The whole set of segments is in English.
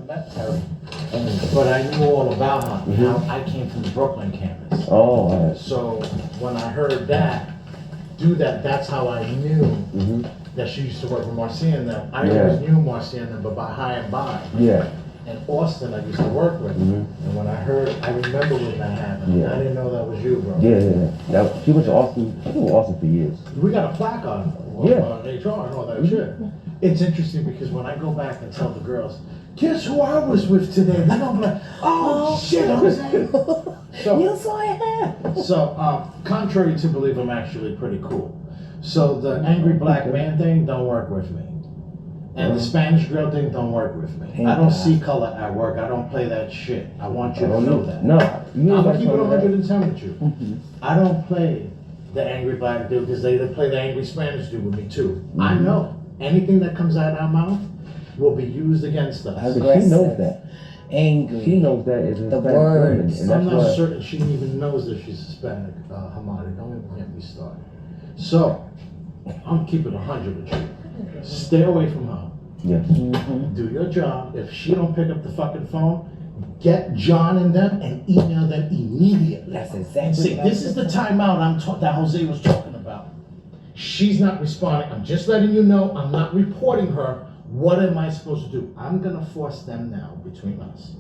met Terry, but I knew all about her. Now, I came from the Brooklyn campus. Oh, all right. So when I heard that, that's how I knew that she used to work with Marcia and them. I always knew Marcia and them, but by high and by. Yeah. And Austin, I used to work with. And when I heard, I remember when that happened. I didn't know that was you, bro. Yeah. Now, she was Austin. She was Austin for years. We got a plaque on HR and all that shit. It's interesting because when I go back and tell the girls, guess who I was with today? Then I'm like, oh shit, Jose. So, You saw it. So, contrary to believe, I'm actually pretty cool. So the angry black man thing don't work with me. And the Spanish girl thing don't work with me. I don't see color at work. I don't play that shit. I want you to know that. No. I'm gonna keep it 110 with you. I don't play the angry black dude because they play the angry Spanish dude with me too. I know anything that comes out of our mouth will be used against us. She knows that. Angry. She knows that is the words. And I'm not certain she even knows that she's Hispanic, Hamadi. Don't even get me started. So, I'm keeping 100 with you. Stay away from her. Yes. Do your job. If she don't pick up the fucking phone, get John and them and email them immediately. That's exactly. See, this is the timeout that Jose was talking about. She's not responding. I'm just letting you know. I'm not reporting her. What am I supposed to do? I'm gonna force them now between us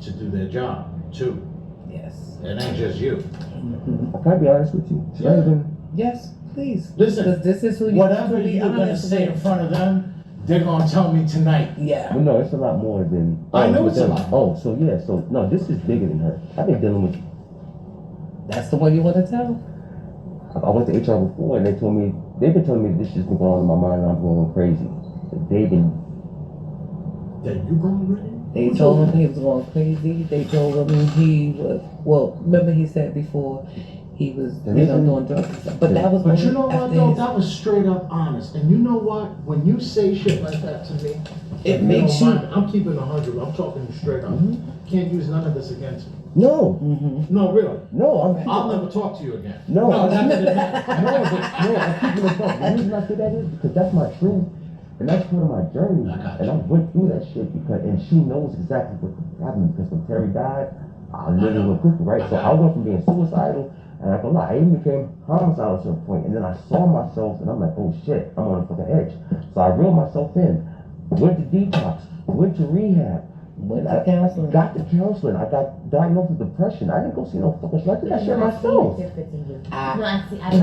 to do their job too. Yes. It ain't just you. I can't be honest with you. She doesn't even. Yes, please. Listen. Because this is who you whatever you're gonna say in front of them, they're gonna tell me tonight. Yeah. Well, no, it's a lot more than. I know it's a lot. Oh, so yeah, so no, this is bigger than her. I've been dealing with. That's the one you want to tell. I went to HR before, and they've been telling me this has been going on in my mind, and I'm going crazy. They've been. That you going crazy? They told him he was going crazy. They told him he was. Well, remember he said before he was doing drugs and stuff. But that was. But you know what though? That was straight up honest. And you know what? When you say shit like that to me, it makes you. I'm keeping 100. I'm talking straight up. Can't use none of this against me. No. No, really. No, I'll never talk to you again. No, not that I'm keeping it up. The reason I say that is because that's my truth. And that's part of my journey. And I went through that shit and she knows exactly what happened because when Terry died, I literally went cuckoo, right? So I went from being suicidal, and I go lie, I even became homicidal at a certain point. And then I saw myself and I'm like, oh shit, I'm on the fucking edge. So I reeled myself in, went to detox, went to rehab, went to counseling. Got to counseling. I got diagnosed with depression. I didn't go see no fucking I did that shit myself.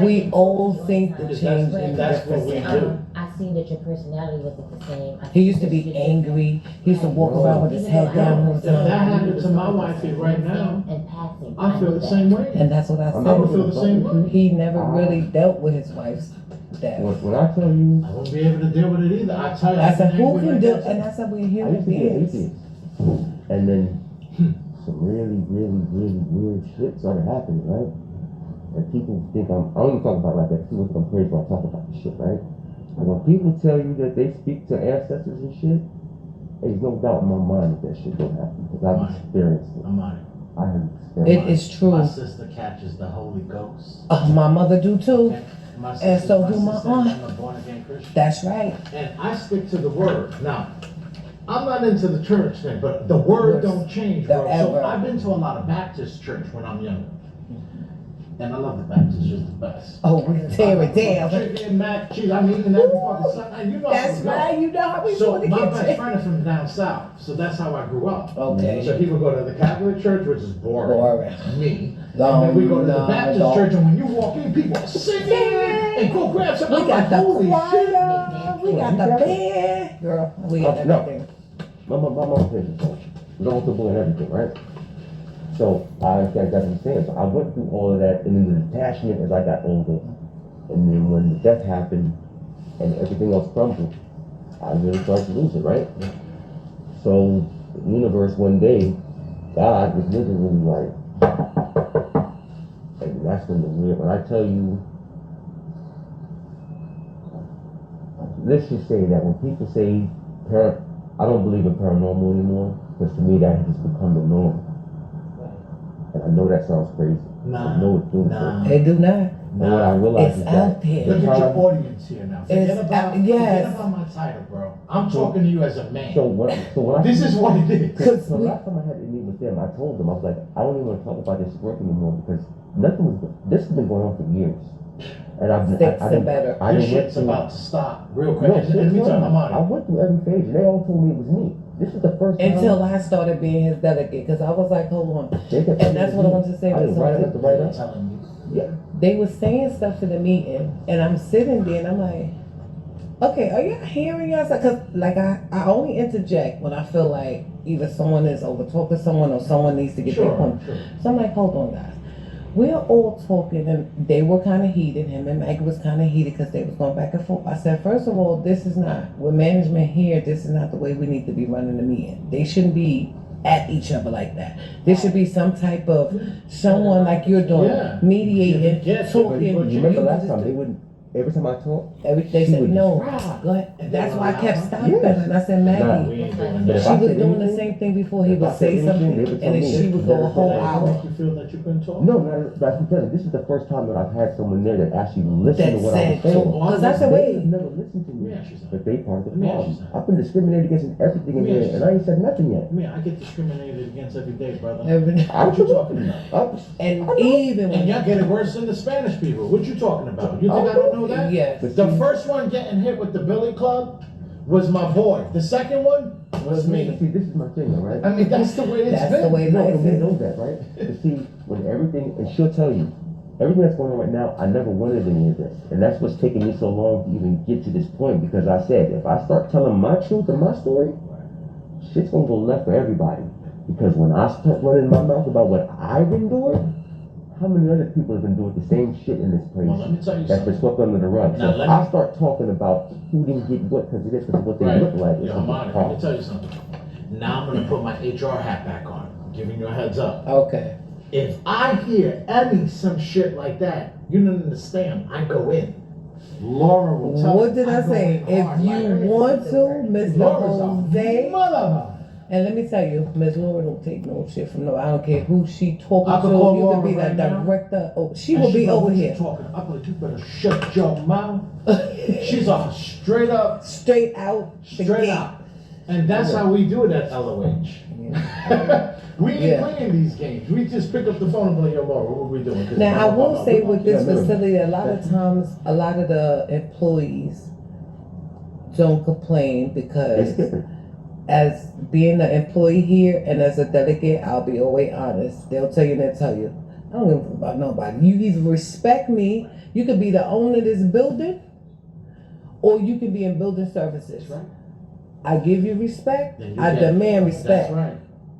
We all think the change in that's what we do. I seen that your personality wasn't the same. He used to be angry. He used to walk around with his head down. If that happened to my wifey right now, I feel the same way. And that's what I I would feel said. the same way. He never really dealt with his wife's death. When I tell you, I won't be able to deal with it either. I tell you, I said, who can do? And I said, we're I human used to be an beings. atheist. And then some really weird shit started happening, right? And people think I don't even talk about it like that because people think I'm crazy when I talk about this shit, right? And when people tell you that they speak to ancestors and shit, there's no doubt in my mind that that shit don't happen because I've experienced it. I'm on it. I have experienced It is true. My sister catches the Holy Ghost. My mother do too. And so do my aunt. I'm a born again Christian. That's right. And I stick to the word. Now, I'm not into the church thing, but the word don't change, bro. So I've been to a lot of Baptist church when I'm younger. And I love the Baptist, just the best. Oh, we tear it down. Chicken, mac, cheese, I'm eating every fucking Sunday. You know That's right, you know how we So do the my best kitchen. friend is from down south, so that's how I grew up. Okay. So he would go to the Catholic church, which is boring. Me. No, and then we go to the Baptist no. church, and when you walk in, people are singing and go grab something. We got the holy shit. choir, we got the band. Girl, we got everything. My mom said it, so responsible and everything, right? So I understand that's what I'm saying. So I went through all of that, and then the detachment as I got older, and then when the death happened, and everything else crumbled, I really started to lose it, right? So the universe one day, God was literally like, and that's when when I tell you, let's just say that when people say, I don't believe in paranormal anymore, because to me that has become the norm. And I know that sounds crazy. Nah, I know it do. nah. They do not. And what I realized It's is out that there. Look the at your time- audience here now. It's yes. Forget about my title, bro. I'm talking to you as a man. So when I This is what it is. Cause So last time I had to meet with them, I told them, I was like, I don't even want to talk about this work anymore because this has been going on for years. And Sticks and better. I This didn't shit's about to stop real quick. No, and let me tell you, I'm I on went through every phase and they all told me it was me. This is the first time. until I started being his delegate, because I was like, hold on. They kept And telling that's me what I it was wanted to me. say I was didn't write it something. up to write I'm up. telling you. Yeah. They were saying stuff in the meeting, and I'm sitting there and I'm like, okay, are y'all hearing y'all? Because like I only interject when I feel like either someone is over talking someone or someone needs to get their point. Sure. So I'm like, hold on, guys. We're all talking, and they were kind of heated. Him and Maggie was kind of heated because they was going back and forth. I said, first of all, this is not, with management here, this is not the way we need to be running the meeting. They shouldn't be at each other like that. There should be some type of, someone like you're doing, Yeah. mediating, Yeah, talking. You remember You last just- time they wouldn't. Every time I talked, They She said, would no, just, go ahead. And That's they why I were kept loud. stopping. Yes. And I said, Maggie, We ain't doing But that. if she I was said doing the anything- same thing before. He if I would said say anything, something, they would and tell then me, she would go a whole Does that hour. make you feel that you couldn't talk? no, that's because this is the first time that I've had someone there that actually listened to That what I was said, saying. because I said, They wait, have never listened to me, Let me ask you something. but they part of the Let me ask you problem. something. I've been discriminated against in everything in Let me ask here, you and I ain't said nothing yet. I mean, I get discriminated against every day, brother. every- What you talking about? and even And when, y'all get it worse than the Spanish people. What you talking about? You think I don't know that? yes, The first one getting hit with the billy club was my boy. The second one was me. See, this is my thing, though, right? I mean, that's the way it's that's been. the way No, life and we is. know that, right? But see, when everything, and she'll tell you, everything that's going on right now, I never wanted any of this. And that's what's taking me so long to even get to this point, because I said, if I start telling my truth and my story, shit's gonna go left for everybody. Because when I start running my mouth about what I've endured, how many other people have endured the same shit in this place Well, let me tell you that's been something. swept under the rug? Now, So let if I me- start talking about who didn't get what because of this, because of what they Right. look like, it's Yo, a I'm on big it. Let me problem. tell you something. Now I'm gonna put my HR hat back on. I'm giving you a heads up. Okay. If I hear some shit like that, you don't understand. I go in. Laura will tell What me, did I go say? in hard, If you like, want to, Mr. Laura's a Jose, mother. and let me tell you, Miss Laura don't take no shit from no. I don't care who she talking I to. could call You Laura could be the right now. director. Oh, she And will be go, over "What you here. talking? I'm like, you better shut your mouth. She's a straight up, Straight out the straight gate. out. And that's how we do it at LOH. We ain't Yeah. playing these games. We just pick up the phone and be like, yo, Laura, what we doing? 'Cause Now I blah, blah, will blah, say blah, with blah. this Yeah, no. facility, a lot of times, a lot of the employees don't complain It's because different. as being an employee here and as a delegate, I'll be always honest. They'll tell you and they'll tell you, I don't give a fuck about nobody. You either respect me, you could be the owner of this building, or you can be in building services. That's right. I give you respect, Then you I get- demand respect. That's right.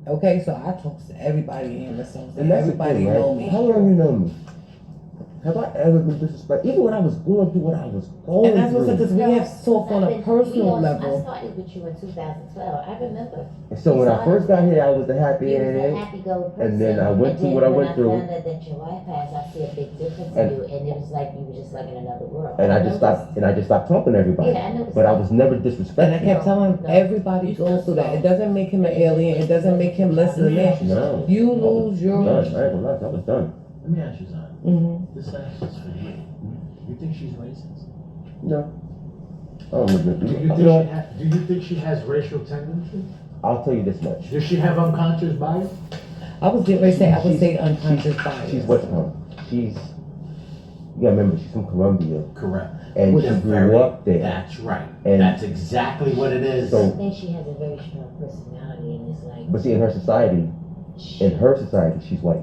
Okay, so I talk to everybody in here, so And that's everybody the thing, right? know me. How long you know me? Have I ever been disrespected? Even when I was going through what I was going And that's what's through. because we have talked on a personal I level. started with you in 2012. I remember. And so when I first got here, I was the happy You was a and happy-go person. and then I went through what I went through. When I found out that your wife passed, I see a big difference in And- you, and it was like you were just like in another world. and I just stopped talking to everybody. Yeah, I noticed. But I was never And I disrespected. kept telling him, No. everybody goes through that. It doesn't make him an alien. It doesn't make him less than man. No. You I was lose your. done. I ain't gonna lie, I was done. Let me ask you something. Mhm. This answer's for you. You think she's racist? No. I don't know. Do you think she has racial tendencies? I'll tell you this much. Does she have unconscious bias? I was getting ready to say, I would She's- say unconscious She's bias. what's called. You gotta remember, she's from Colombia. Correct. And Which she is grew up there. That's right. And- That's exactly what it is. So- I think she has a very strong personality, and it's like. But see, in her society, she's white.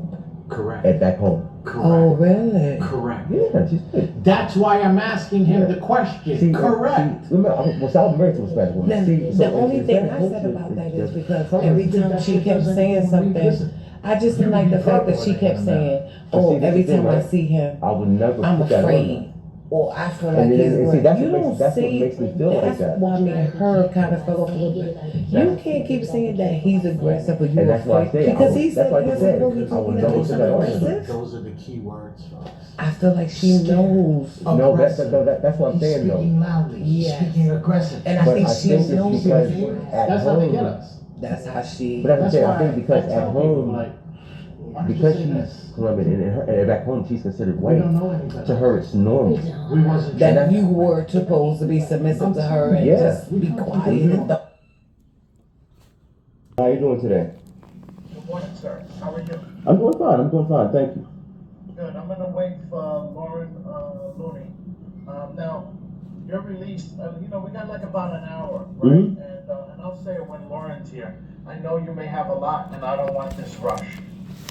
Correct. And back home. Correct. Oh, really? Correct. Yeah, she's good. That's why I'm asking him the question. See, Correct. See, remember, I was married to a Spanish woman. Now, See, so the only in thing Spanish I said culture, about it's that is just- because Some every of the time she kept saying something, I just didn't like the fact that she kept saying, But oh, see, that's every the thing, time I right? see him, I would never I'm put that on her. afraid. Or I feel like And he's then- and see, aggressive. that's You what don't makes- that's what see, makes me feel like that's that. why me and her kind of fell off a little bit. You can't keep saying that he's aggressive or And you're that's why I afraid. say, Because he that's said, why I yes, said, I know you I told would me never that put he's that on her. aggressive. Those are the key words, folks. I feel like she knows. No, that's what I'm saying though. speaking loudly. He's Yes. speaking aggressive. And I But think I she think it's knows because it. at That's how they home, get us. That's how she. But that's what I'm saying, I why think because I tell at people, home, like, Why don't you because say she's this? Colombian and back home she's considered We white. don't know any better. To her, it's normal. We wasn't. That you were supposed to be submissive to her and Yeah. just be quiet and don't. How you doing today? Good morning, sir. How are you? I'm doing fine. I'm doing fine. Thank you. Good. I'm gonna wait for Lauren Looney. Now, you're released. We got like about an hour, right? Mhm. And I'll say it when Lauren's here. I know you may have a lot, and I don't want this rush.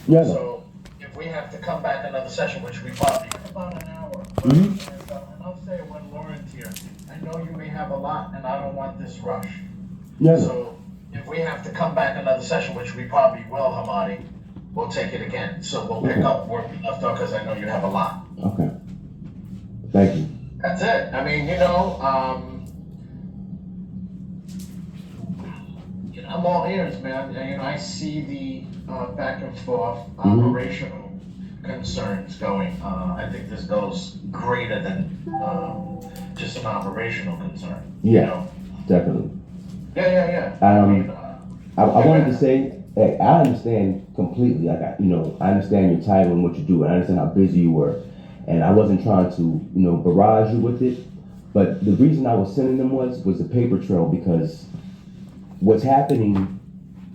Yeah. I know. So if we have to come back another session, which we probably about an hour, Mhm. and I'll say it when Lauren's here. I know you may have a lot, and I don't want this rush. Yeah. I know. So if we have to come back another session, which we probably will, Hamadi, we'll take it again. So we'll pick up where we left off because I know you have a lot. Okay. Thank you. That's it. I mean, I'm all ears, man. I see the back and forth operational concerns going. I think this goes greater than just an operational concern. Yeah. Definitely. Yeah. I wanted to say, hey, I understand completely. Like, I understand your title and what you do, and I understand how busy you were. And I wasn't trying to, barrage you with it. But the reason I was sending them was the paper trail, because what's happening,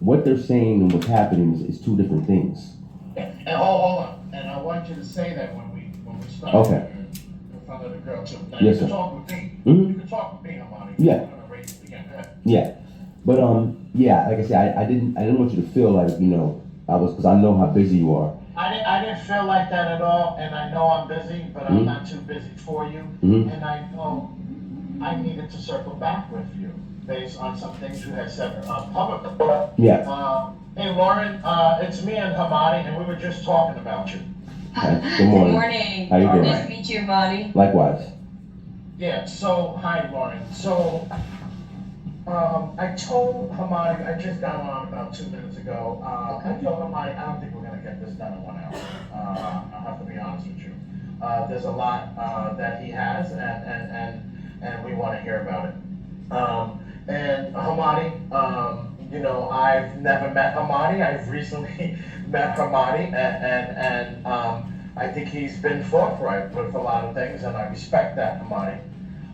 what they're saying and what's happening is two different things. And hold on. And I want you to say that when we start. Okay. In front of the girl too. Now, Yes, you can sir. talk with me. Mhm. You can talk with me, Hamani. Yeah. I'm gonna raise it again. Go ahead. Yeah, but like I said, I didn't want you to feel like because I know how busy you are. I didn't feel like that at all, and I know I'm busy, but I'm not too busy for you. And I know I needed to circle back with you based on some things you had said publicly. Yeah. Hey Lauren, it's me and Hamadi, and we were just talking about you. Hi. Good morning. Good morning. How you doing? Nice to meet you, Bonnie. Likewise. Yeah. So hi Lauren. So I told Hamadi, I just got on about 2 minutes ago. I told Hamadi, I don't think we're gonna get this done in 1 hour. I'll have to be honest with you. There's a lot that he has, and we want to hear about it. And Hamadi, I've never met Hamadi. I've recently met Hamadi, and I think he's been forthright with a lot of things, and I respect that, Hamadi.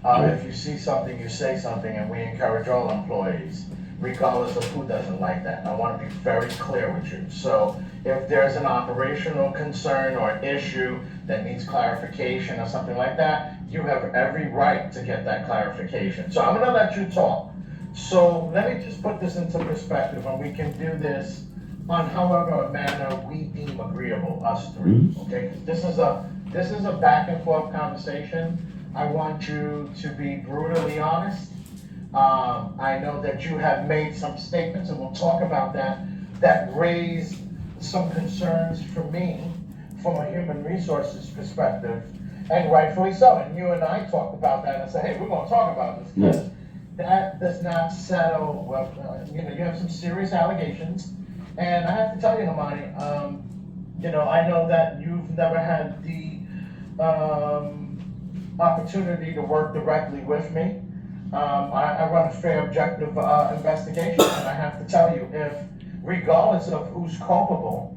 If you see something, you say something, and we encourage all employees, regardless of who doesn't like that. I want to be very clear with you. So if there's an operational concern or issue that needs clarification or something like that, you have every right to get that clarification. So I'm going to let you talk. So let me just put this into perspective, and we can do this on however manner we deem agreeable, us three, okay? 'Cause this is a back and forth conversation. I want you to be brutally honest. I know that you have made some statements, and we'll talk about that raised some concerns for me from a human resources perspective, and rightfully so. And you and I talked about that and said, hey, we're gonna talk about this, because that does not settle, well, you have some serious allegations. And I have to tell you, Hamani, I know that you've never had the opportunity to work directly with me. I run a fair, objective investigation, and I have to tell you, regardless of who's culpable,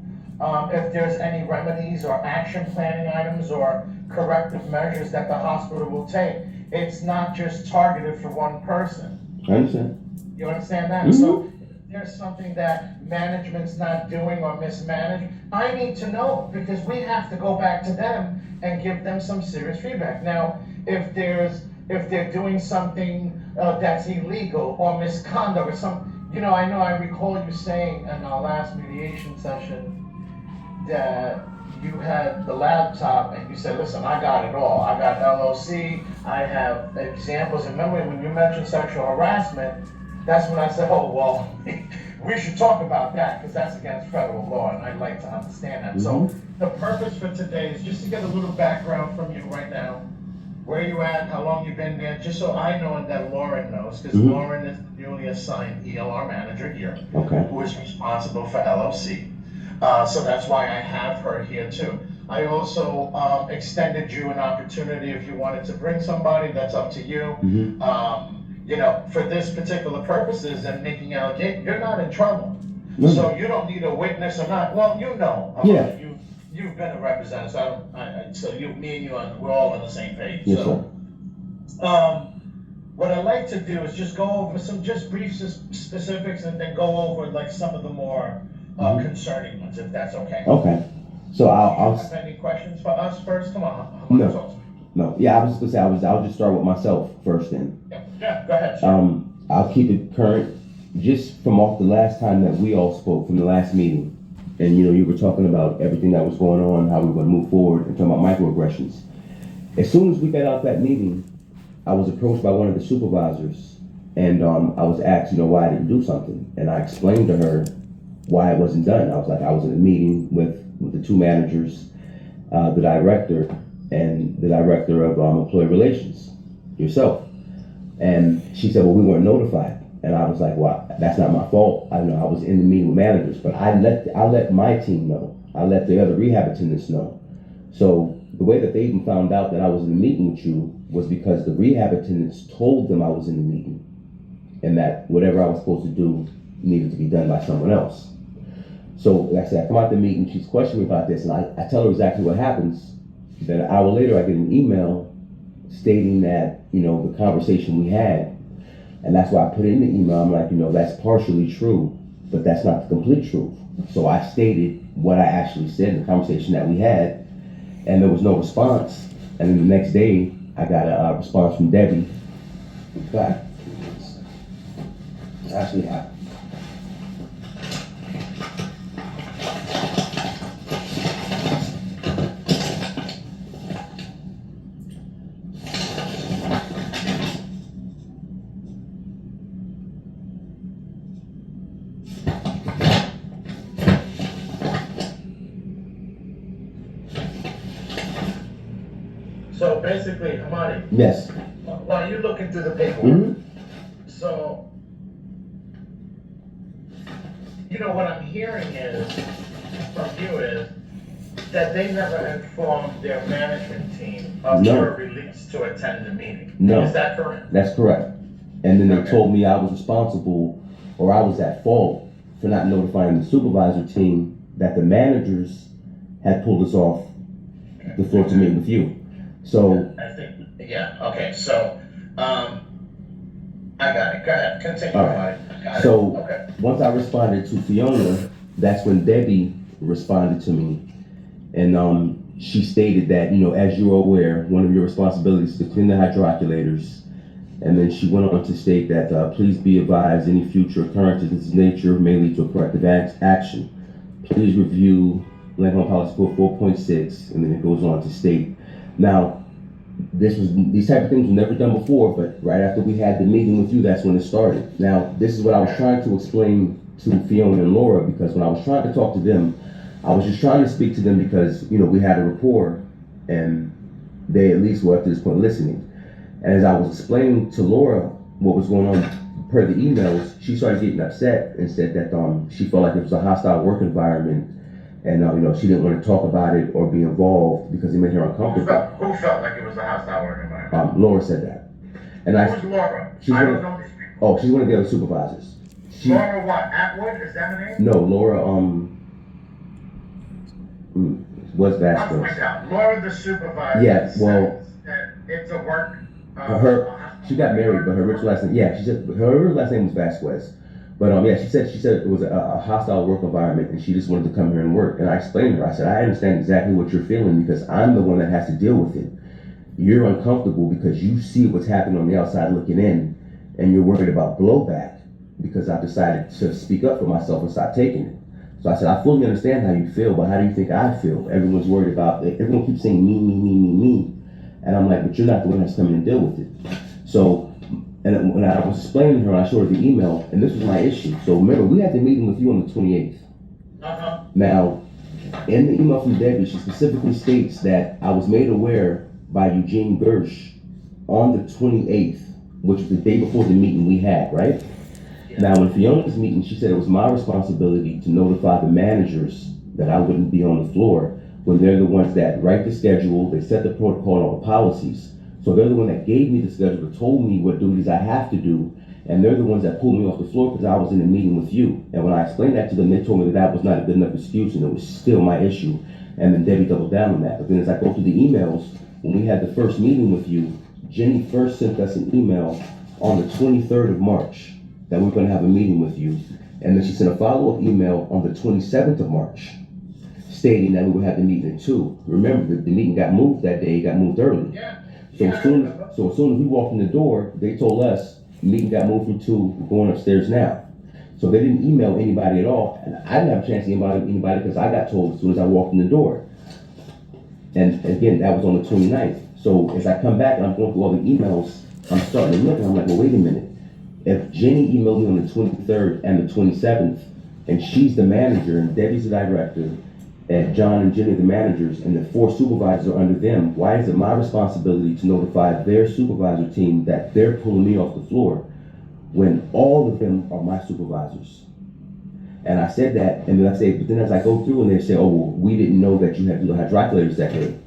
if there's any remedies or action planning items or corrective measures that the hospital will take, it's not just targeted for one person. I understand. You understand that? So if there's something that management's not doing or mismanaged, I need to know, because we have to go back to them and give them some serious feedback. Now, if they're doing something that's illegal or misconduct or something, I recall you saying in our last mediation session that you had the laptop and you said, listen, I got it all. I got LOC, I have examples. And remember when you mentioned sexual harassment, that's when I said, oh, well, we should talk about that, because that's against federal law, and I'd like to understand that. So the purpose for today is just to get a little background from you right now, where you at, how long you've been there, just so I know and that Lauren knows, because Lauren is the newly assigned ELR manager here, who is responsible for LOC. So that's why I have her here too. I also extended you an opportunity if you wanted to bring somebody, that's up to you. For this particular purposes and making allegations, you're not in trouble. So you don't need a witness or not, well, you know. Yeah. You've been a representative, so so me and you, we're all on the same page, Yes, so. What I like to do is just go over some just brief specifics and then go over like some of the more concerning ones, if that's okay. Okay. So I'll Do you have any questions for us first? Come on, No. talk to me. No, yeah, I was just gonna say I'll just start with myself first then. Yeah, go ahead, sir. I'll keep it current, just from off the last time that we all spoke, from the last meeting. And you were talking about everything that was going on, how we were gonna move forward, and talking about microaggressions. As soon as we got out that meeting, I was approached by one of the supervisors, and I was asked, why I didn't do something. And I explained to her why it wasn't done. I was like, I was in a meeting with the two managers, the director, and the director of employee relations, yourself. And she said, well, we weren't notified. And I was like, well, that's not my fault. I was in the meeting with managers, but I let my team know. I let the other rehab attendants know. So the way that they even found out that I was in the meeting with you was because the rehab attendants told them I was in the meeting, and that whatever I was supposed to do needed to be done by someone else. So like I said, I come out the meeting, she's questioning me about this, and I tell her exactly what happens. Then an hour later, I get an email stating that, the conversation we had, and that's why I put it in the email. I'm like, that's partially true, but that's not the complete truth. So I stated what I actually said, the conversation that we had, and there was no response. And then the next day, I got a response from Debbie. God, it's actually happened. So basically, Hamadi, Yes. while you're looking through the paperwork, Mm-hmm. so, what I'm hearing from you is that they never informed their management team of No. your release to attend the meeting. No. Is that correct? That's correct. And then they Okay. told me I was responsible, or I was at fault for not notifying the supervisor team that the managers had pulled us off the floor to meet with you. So, I think, okay, so, I got it, go ahead, continue, All right. Hamadi. Got it. So Okay. once I responded to Fiona, that's when Debbie responded to me. And she stated that, as you're aware, one of your responsibilities is to clean the hydroculators. And then she went on to state that, please be advised any future occurrences of this nature may lead to a corrective action. Please review Land Policy Code 4.6, and then it goes on to state. Now, these type of things were never done before, but right after we had the meeting with you, that's when it started. Now, this is what I was trying to explain to Fiona and Laura, because when I was trying to talk to them, I was just trying to speak to them because, we had a rapport, and they at least were up to this point listening. And as I was explaining to Laura what was going on per the emails, she started getting upset and said that she felt like it was a hostile work environment, and she didn't want to talk about it or be involved because it made her uncomfortable. Who felt like it was a hostile work environment? Laura said that. And Who's Laura? she's I one don't of, know these people. she's one of the other supervisors. Laura what? Atwood? Is that her name? No, Laura, was I'll Vasquez. find out. Laura the supervisor. Yeah, well, says that it's a work. She got married, but her original last name, she said her original last name was Vasquez. But she said it was a hostile work environment, and she just wanted to come here and work. And I explained to her, I said, I understand exactly what you're feeling because I'm the one that has to deal with it. You're uncomfortable because you see what's happening on the outside looking in, and you're worried about blowback because I've decided to speak up for myself and stop taking it. So I said, I fully understand how you feel, but how do you think I feel? Everyone's worried about it. Everyone keeps saying me, me, me, me, me. And I'm like, but you're not the one that's coming to deal with it. So, and when I was explaining to her, I showed her the email, and this was my issue. So remember, we had the meeting with you on the 28th. Uh-huh. Now, in the email from Debbie, she specifically states that I was made aware by Eugene Gersh on the 28th, which was the day before the meeting we had, right? Yeah. Now, in Fiona's meeting, she said it was my responsibility to notify the managers that I wouldn't be on the floor when they're the ones that write the schedule, they set the protocol and all the policies. So they're the one that gave me the schedule, told me what duties I have to do, And they're the ones that pulled me off the floor because I was in a meeting with you. And when I explained that to them, they told me that that was not a good enough excuse and it was still my issue. And then Debbie doubled down on that. But then as I go through the emails, when we had the first meeting with you, Jenny first sent us an email on the 23rd of March that we're gonna have a meeting with you. And then she sent a follow-up email on the 27th of March stating that we would have the meeting at 2. Remember, the meeting got moved that day, it got moved early. Yeah. So as soon as we walked in the door, they told us, the meeting got moved from 2, we're going upstairs now. So they didn't email anybody at all, and I didn't have a chance to email anybody because I got told as soon as I walked in the door. And again, that was on the 29th. So as I come back and I'm going through all the emails, I'm starting to look and I'm like, well, wait a minute. If Jenny emailed me on the 23rd and the 27th, and she's the manager and Debbie's the director, and John and Jenny are the managers, and the 4 supervisors are under them, why is it my responsibility to notify their supervisor team that they're pulling me off the floor when all of them are my supervisors? And I said that, and then I say, but then as I go through and they say, oh, well, we didn't know that you had to do hydrocolators that day.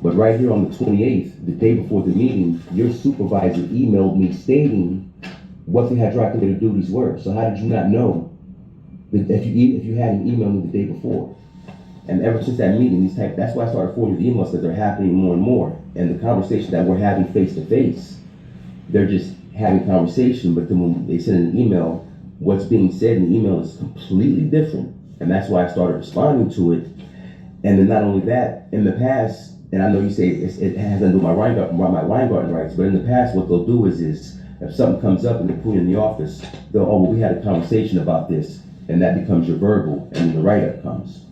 But right here on the 28th, the day before the meeting, your supervisor emailed me stating what the hydroculator duties were. So how did you not know that if you hadn't emailed me the day before? And ever since that meeting, that's why I started forwarding the emails, because they're happening more and more. And the conversation that we're having face to face, they're just having conversation, but then when they send an email, what's being said in the email is completely different. And that's why I started responding to it. And then not only that, in the past, and I know you say it has to do with my Weingarten rights, but in the past, what they'll do is if something comes up and they put you in the office, they'll, oh, well, we had a conversation about this, and that becomes your verbal, and then the write-up comes.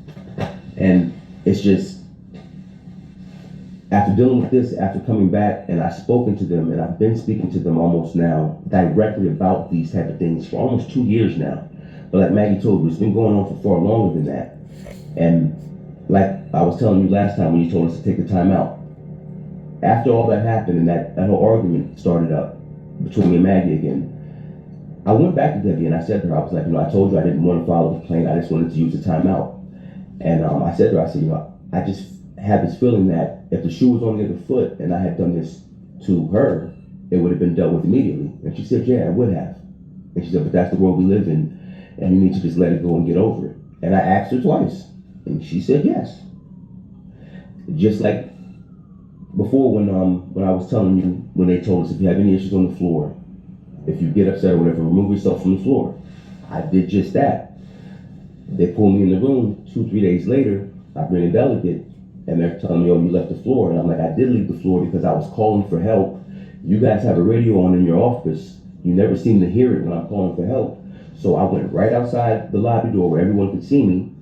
And it's just, after dealing with this, after coming back, and I've spoken to them, and I've been speaking to them almost now directly about these type of things for almost 2 years now. But like Maggie told you, it's been going on for far longer than that. And like I was telling you last time when you told us to take the time out, after all that happened and that whole argument started up between me and Maggie again, I went back to Debbie and I said to her, I was like, I told you I didn't want to follow the plan, I just wanted to use the time out. And I said to her, I said, I just had this feeling that if the shoe was on the other foot and I had done this to her, it would have been dealt with immediately. And she said, yeah, it would have. And she said, but that's the world we live in, and you need to just let it go and get over it. And I asked her twice, and she said yes. Just like before when I was telling you, when they told us if you have any issues on the floor, if you get upset or whatever, remove yourself from the floor. I did just that. They pull me in the room 2-3 days later, I bring a delegate, and they're telling me, oh, you left the floor. And I'm like, I did leave the floor because I was calling for help. You guys have a radio on in your office. You never seem to hear it when I'm calling for help. So I went right outside the lobby door where everyone could see me.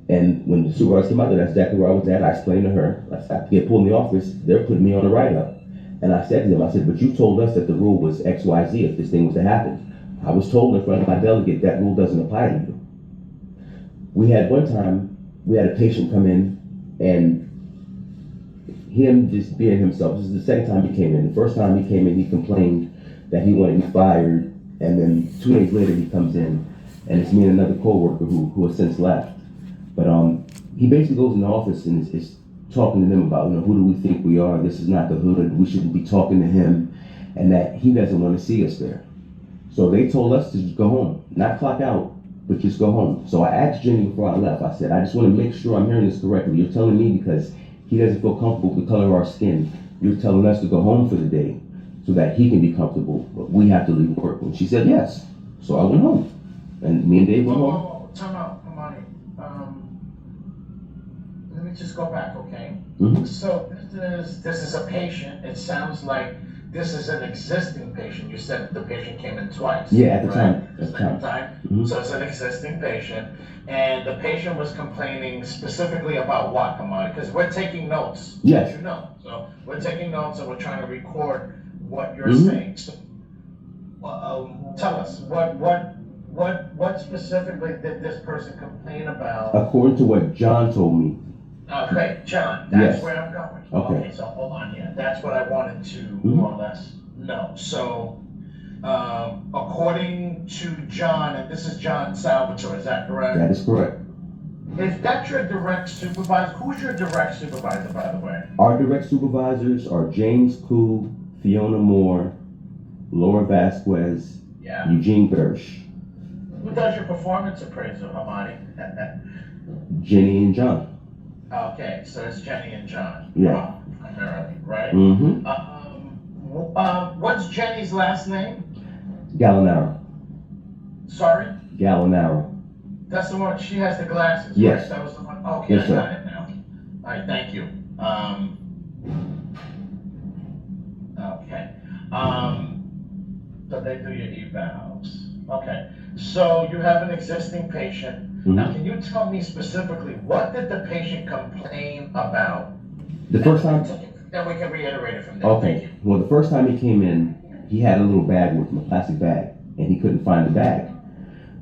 And when the supervisor came out there, that's exactly where I was at. I explained to her, I get pulled in the office, they're putting me on a write-up. And I said to them, I said, but you told us that the rule was X, Y, Z if this thing was to happen. I was told in front of my delegate that rule doesn't apply to you. We had one time, we had a patient come in, and him just being himself. This is the second time he came in. The first time he came in, he complained that he wanted me fired, and then 2 days later he comes in, and it's me and another coworker who has since left. But he basically goes in the office and is talking to them about, who do we think we are? This is not the hood. We shouldn't be talking to him, and that he doesn't want to see us there. So they told us to just go home, not clock out, but just go home. So I asked Jenny before I left, I said, I just want to make sure I'm hearing this correctly. You're telling me because he doesn't feel comfortable with the color of our skin, you're telling us to go home for the day so that he can be comfortable, but we have to leave work. And she said yes. So I went home, and me and Dave went home. Whoa, time out, Amani. Let me just go back, okay? Mm-hmm. So this is a patient. It sounds like this is an existing patient. You said the patient came in twice. Yeah, at the right? time. At the time. Mm-hmm. So it's an existing patient. And the patient was complaining specifically about what, Amani? Because we're taking notes. Yes. So we're taking notes and we're trying to record what you're saying. So, tell us, what specifically did this person complain about? According to what John told me. Okay, John, that's Yes. where I'm going. Okay. So hold on here. That's what I wanted to more or less know. So, according to John, and this is John Salvatore, is that correct? That is correct. Is that your direct supervisor? Who's your direct supervisor, by the way? Our direct supervisors are James Koo, Fiona Moore, Laura Vasquez, Yeah. Eugene Gersh, Who does your performance appraisal, Hamani? Jenny and John. Okay, so it's Jenny and John. Yeah. Primarily, right? Mm-hmm. What's Jenny's last name? Gallinaro. Sorry? Gallinaro. That's the one, she has the glasses, Yes. right? That was the one, okay, Yes, I sir. got it now. All right, thank you. Okay. So they do your evals. Okay, so you have an existing patient. Now, can you tell me specifically, what did the patient complain about? The first time? Then we can reiterate it from there. Thank Okay. you. Well, the first time he came in, he had a little bag with him, a plastic bag, and he couldn't find the bag.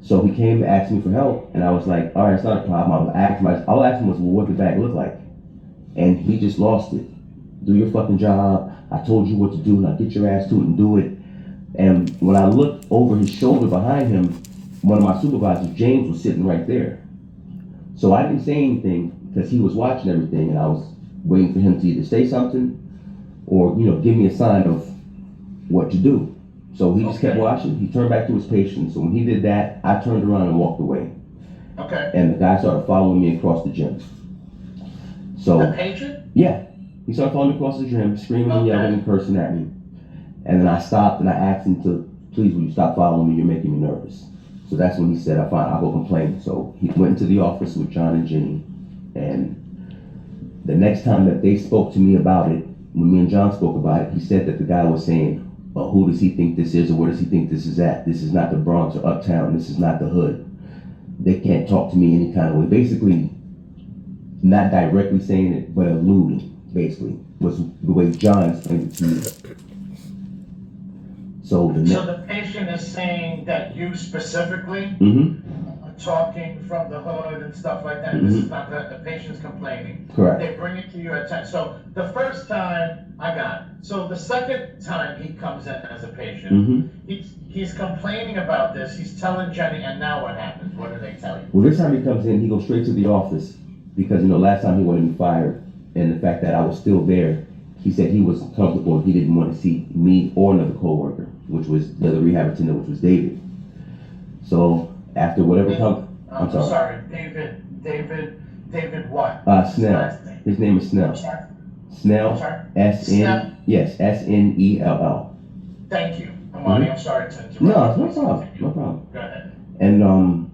So he came to ask me for help, and I was like, all right, it's not a problem. All I asked him was, well, what did the bag look like? And he just lost it. Do your fucking job. I told you what to do. Now get your ass to it and do it. And when I looked over his shoulder behind him, one of my supervisors, James, was sitting right there. So I didn't say anything because he was watching everything, and I was waiting for him to either say something or, give me a sign of what to do. So he just kept watching. He turned back to his patient. So when he did that, I turned around and walked away. Okay. And the guy started following me across the gym. So the patient? Yeah, he started following me across the gym, screaming and yelling and cursing at me. And then I stopped and I asked him to, please, will you stop following me? You're making me nervous. So that's when he said, fine, I'll go complain. So he went into the office with John and Jenny. And the next time that they spoke to me about it, when me and John spoke about it, he said that the guy was saying, well, who does he think this is, or where does he think this is at? This is not the Bronx or Uptown. This is not the hood. They can't talk to me any kind of way. Basically, not directly saying it, but alluding, basically, was the way John explained it to me. So the patient is saying that you specifically are talking from the hood and stuff like that. This is not the patient's complaining. Correct. They bring it to your attention. So the first time, I got it. So the second time he comes in as a patient, he's complaining about this. He's telling Jenny, and now what happens? What do they tell you? Well, this time he comes in, he goes straight to the office because, last time he wanted me fired, and the fact that I was still there, he said he was comfortable. He didn't want to see me or another coworker, which was the other rehab attendant, which was David. So after whatever comes, I'm sorry. David what? Snell. His name is Snell. Snell. S-N. Yes, S-N-E-L-L. Thank you, Amani. I'm sorry to interrupt. No, it's no problem. No problem. Go ahead. And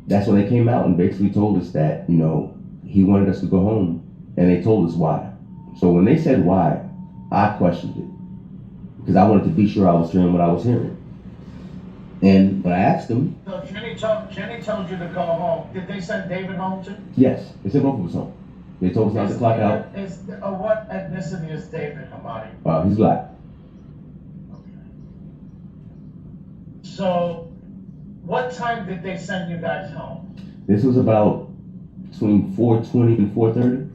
that's when they came out and basically told us that he wanted us to go home, and they told us why. So when they said why, I questioned it because I wanted to be sure I was hearing what I was hearing. And when I asked them, so Jenny told you to go home. Did they send David home too? Yes, they sent both of us home. They told us not to clock out. What ethnicity is David, Hamadi? He's black. Okay. So, what time did they send you guys home? This was about between 4:20 and 4:30.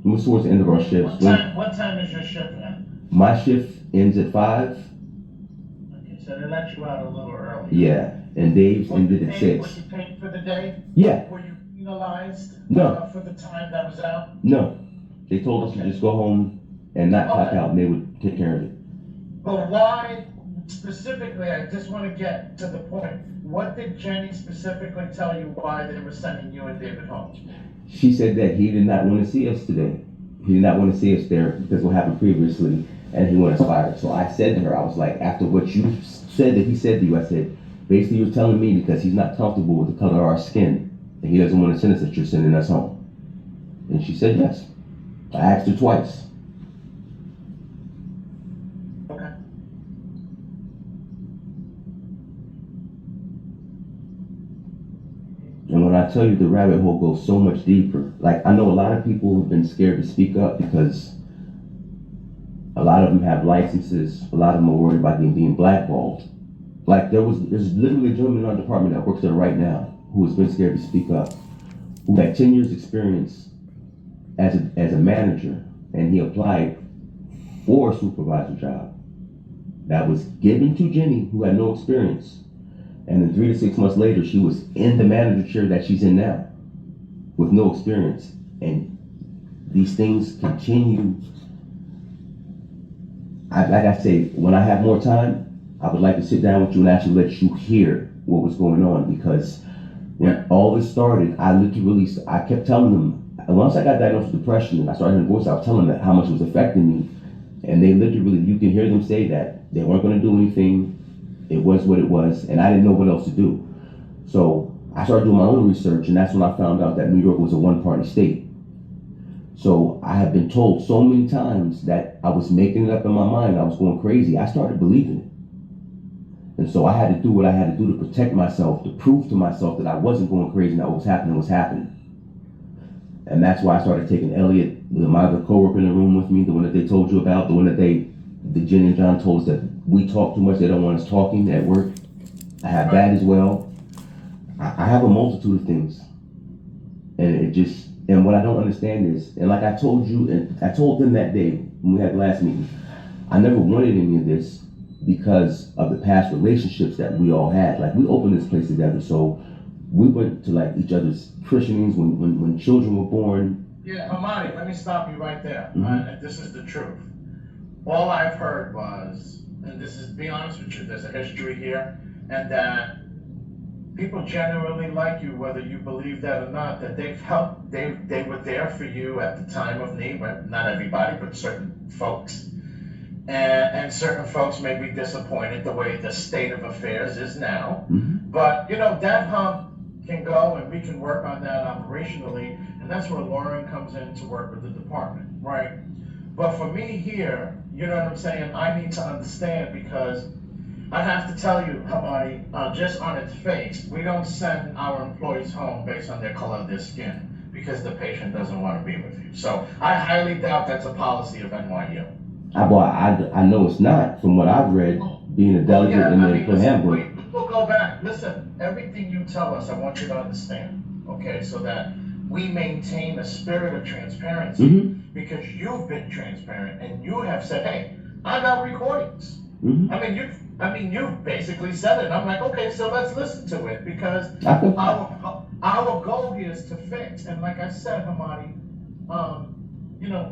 It was towards the end of our shift. What time is your shift at? My shift ends at 5. Okay, so they let you out a little early. Yeah, and Dave's ended at 6. Were you paid for the day? Yeah. Were you penalized? No. For the time that was out? No. They told us to just go home and not clock out, and they would take care of it. But why, specifically, I just want to get to the point. What did Jenny specifically tell you why they were sending you and David home? She said that he did not want to see us today. He did not want to see us there because what happened previously, and he wanted us fired. So I said to her, I was like, after what you said that he said to you, I said, basically you're telling me because he's not comfortable with the color of our skin, and he doesn't want to send us that you're sending us home. And she said yes. I asked her twice. Okay. And when I tell you the rabbit hole goes so much deeper, like I know a lot of people have been scared to speak up because a lot of them have licenses, a lot of them are worried about being blackballed. Like there's literally a gentleman in our department that works there right now who has been scared to speak up, who had 10 years experience as a manager, and he applied for a supervisor job that was given to Jenny, who had no experience. And then 3 to 6 months later, she was in the manager chair that she's in now with no experience. And these things continue. like I say, when I have more time, I would like to sit down with you and actually let you hear what was going on, because when all this started, I kept telling them, once I got diagnosed with depression and I started hearing voices, I was telling them how much it was affecting me. And they literally, you can hear them say that they weren't going to do anything. It was what it was, and I didn't know what else to do. So I started doing my own research, and that's when I found out that New York was a one-party state. So I have been told so many times that I was making it up in my mind, I was going crazy. I started believing it. And so I had to do what I had to do to protect myself, to prove to myself that I wasn't going crazy and that what was happening was happening. And that's why I started taking Elliot, my other coworker in the room with me, the one that they told you about, the one that the Jenny and John told us that we talk too much, they don't want us talking at work. I have that as well. I have a multitude of things. And what I don't understand is, and like I told you, and I told them that day when we had the last meeting, I never wanted any of this because of the past relationships that we all had. Like, we opened this place together, so we went to like each other's christenings when children were born. Yeah, Hamadi, let me stop you right there. Mm-hmm. This is the truth. All I've heard was, and this is, be honest with you, there's a history here, and that people generally like you, whether you believe that or not, that they've helped, they were there for you at the time of need, but not everybody, but certain folks. And certain folks may be disappointed the way the state of affairs is now. Mm-hmm. But, that hump can go, and we can work on that operationally, and that's where Lauren comes in to work with the department, right? But for me here, you know what I'm saying, I need to understand, because I have to tell you, Hamadi, just on its face, we don't send our employees home based on their color of their skin, because the patient doesn't want to be with you. So I highly doubt that's a policy of NYU. I know it's not, from what I've read, being a delegate in the handbook. We'll go back. Listen, everything you tell us, I want you to understand, okay, so that we maintain a spirit of transparency, Mm-hmm. because you've been transparent and you have said, hey, I got recordings. Mm-hmm. I mean, you've basically said it. And I'm like, okay, so let's listen to it, because our goal here is to fix. And like I said, Hamadi,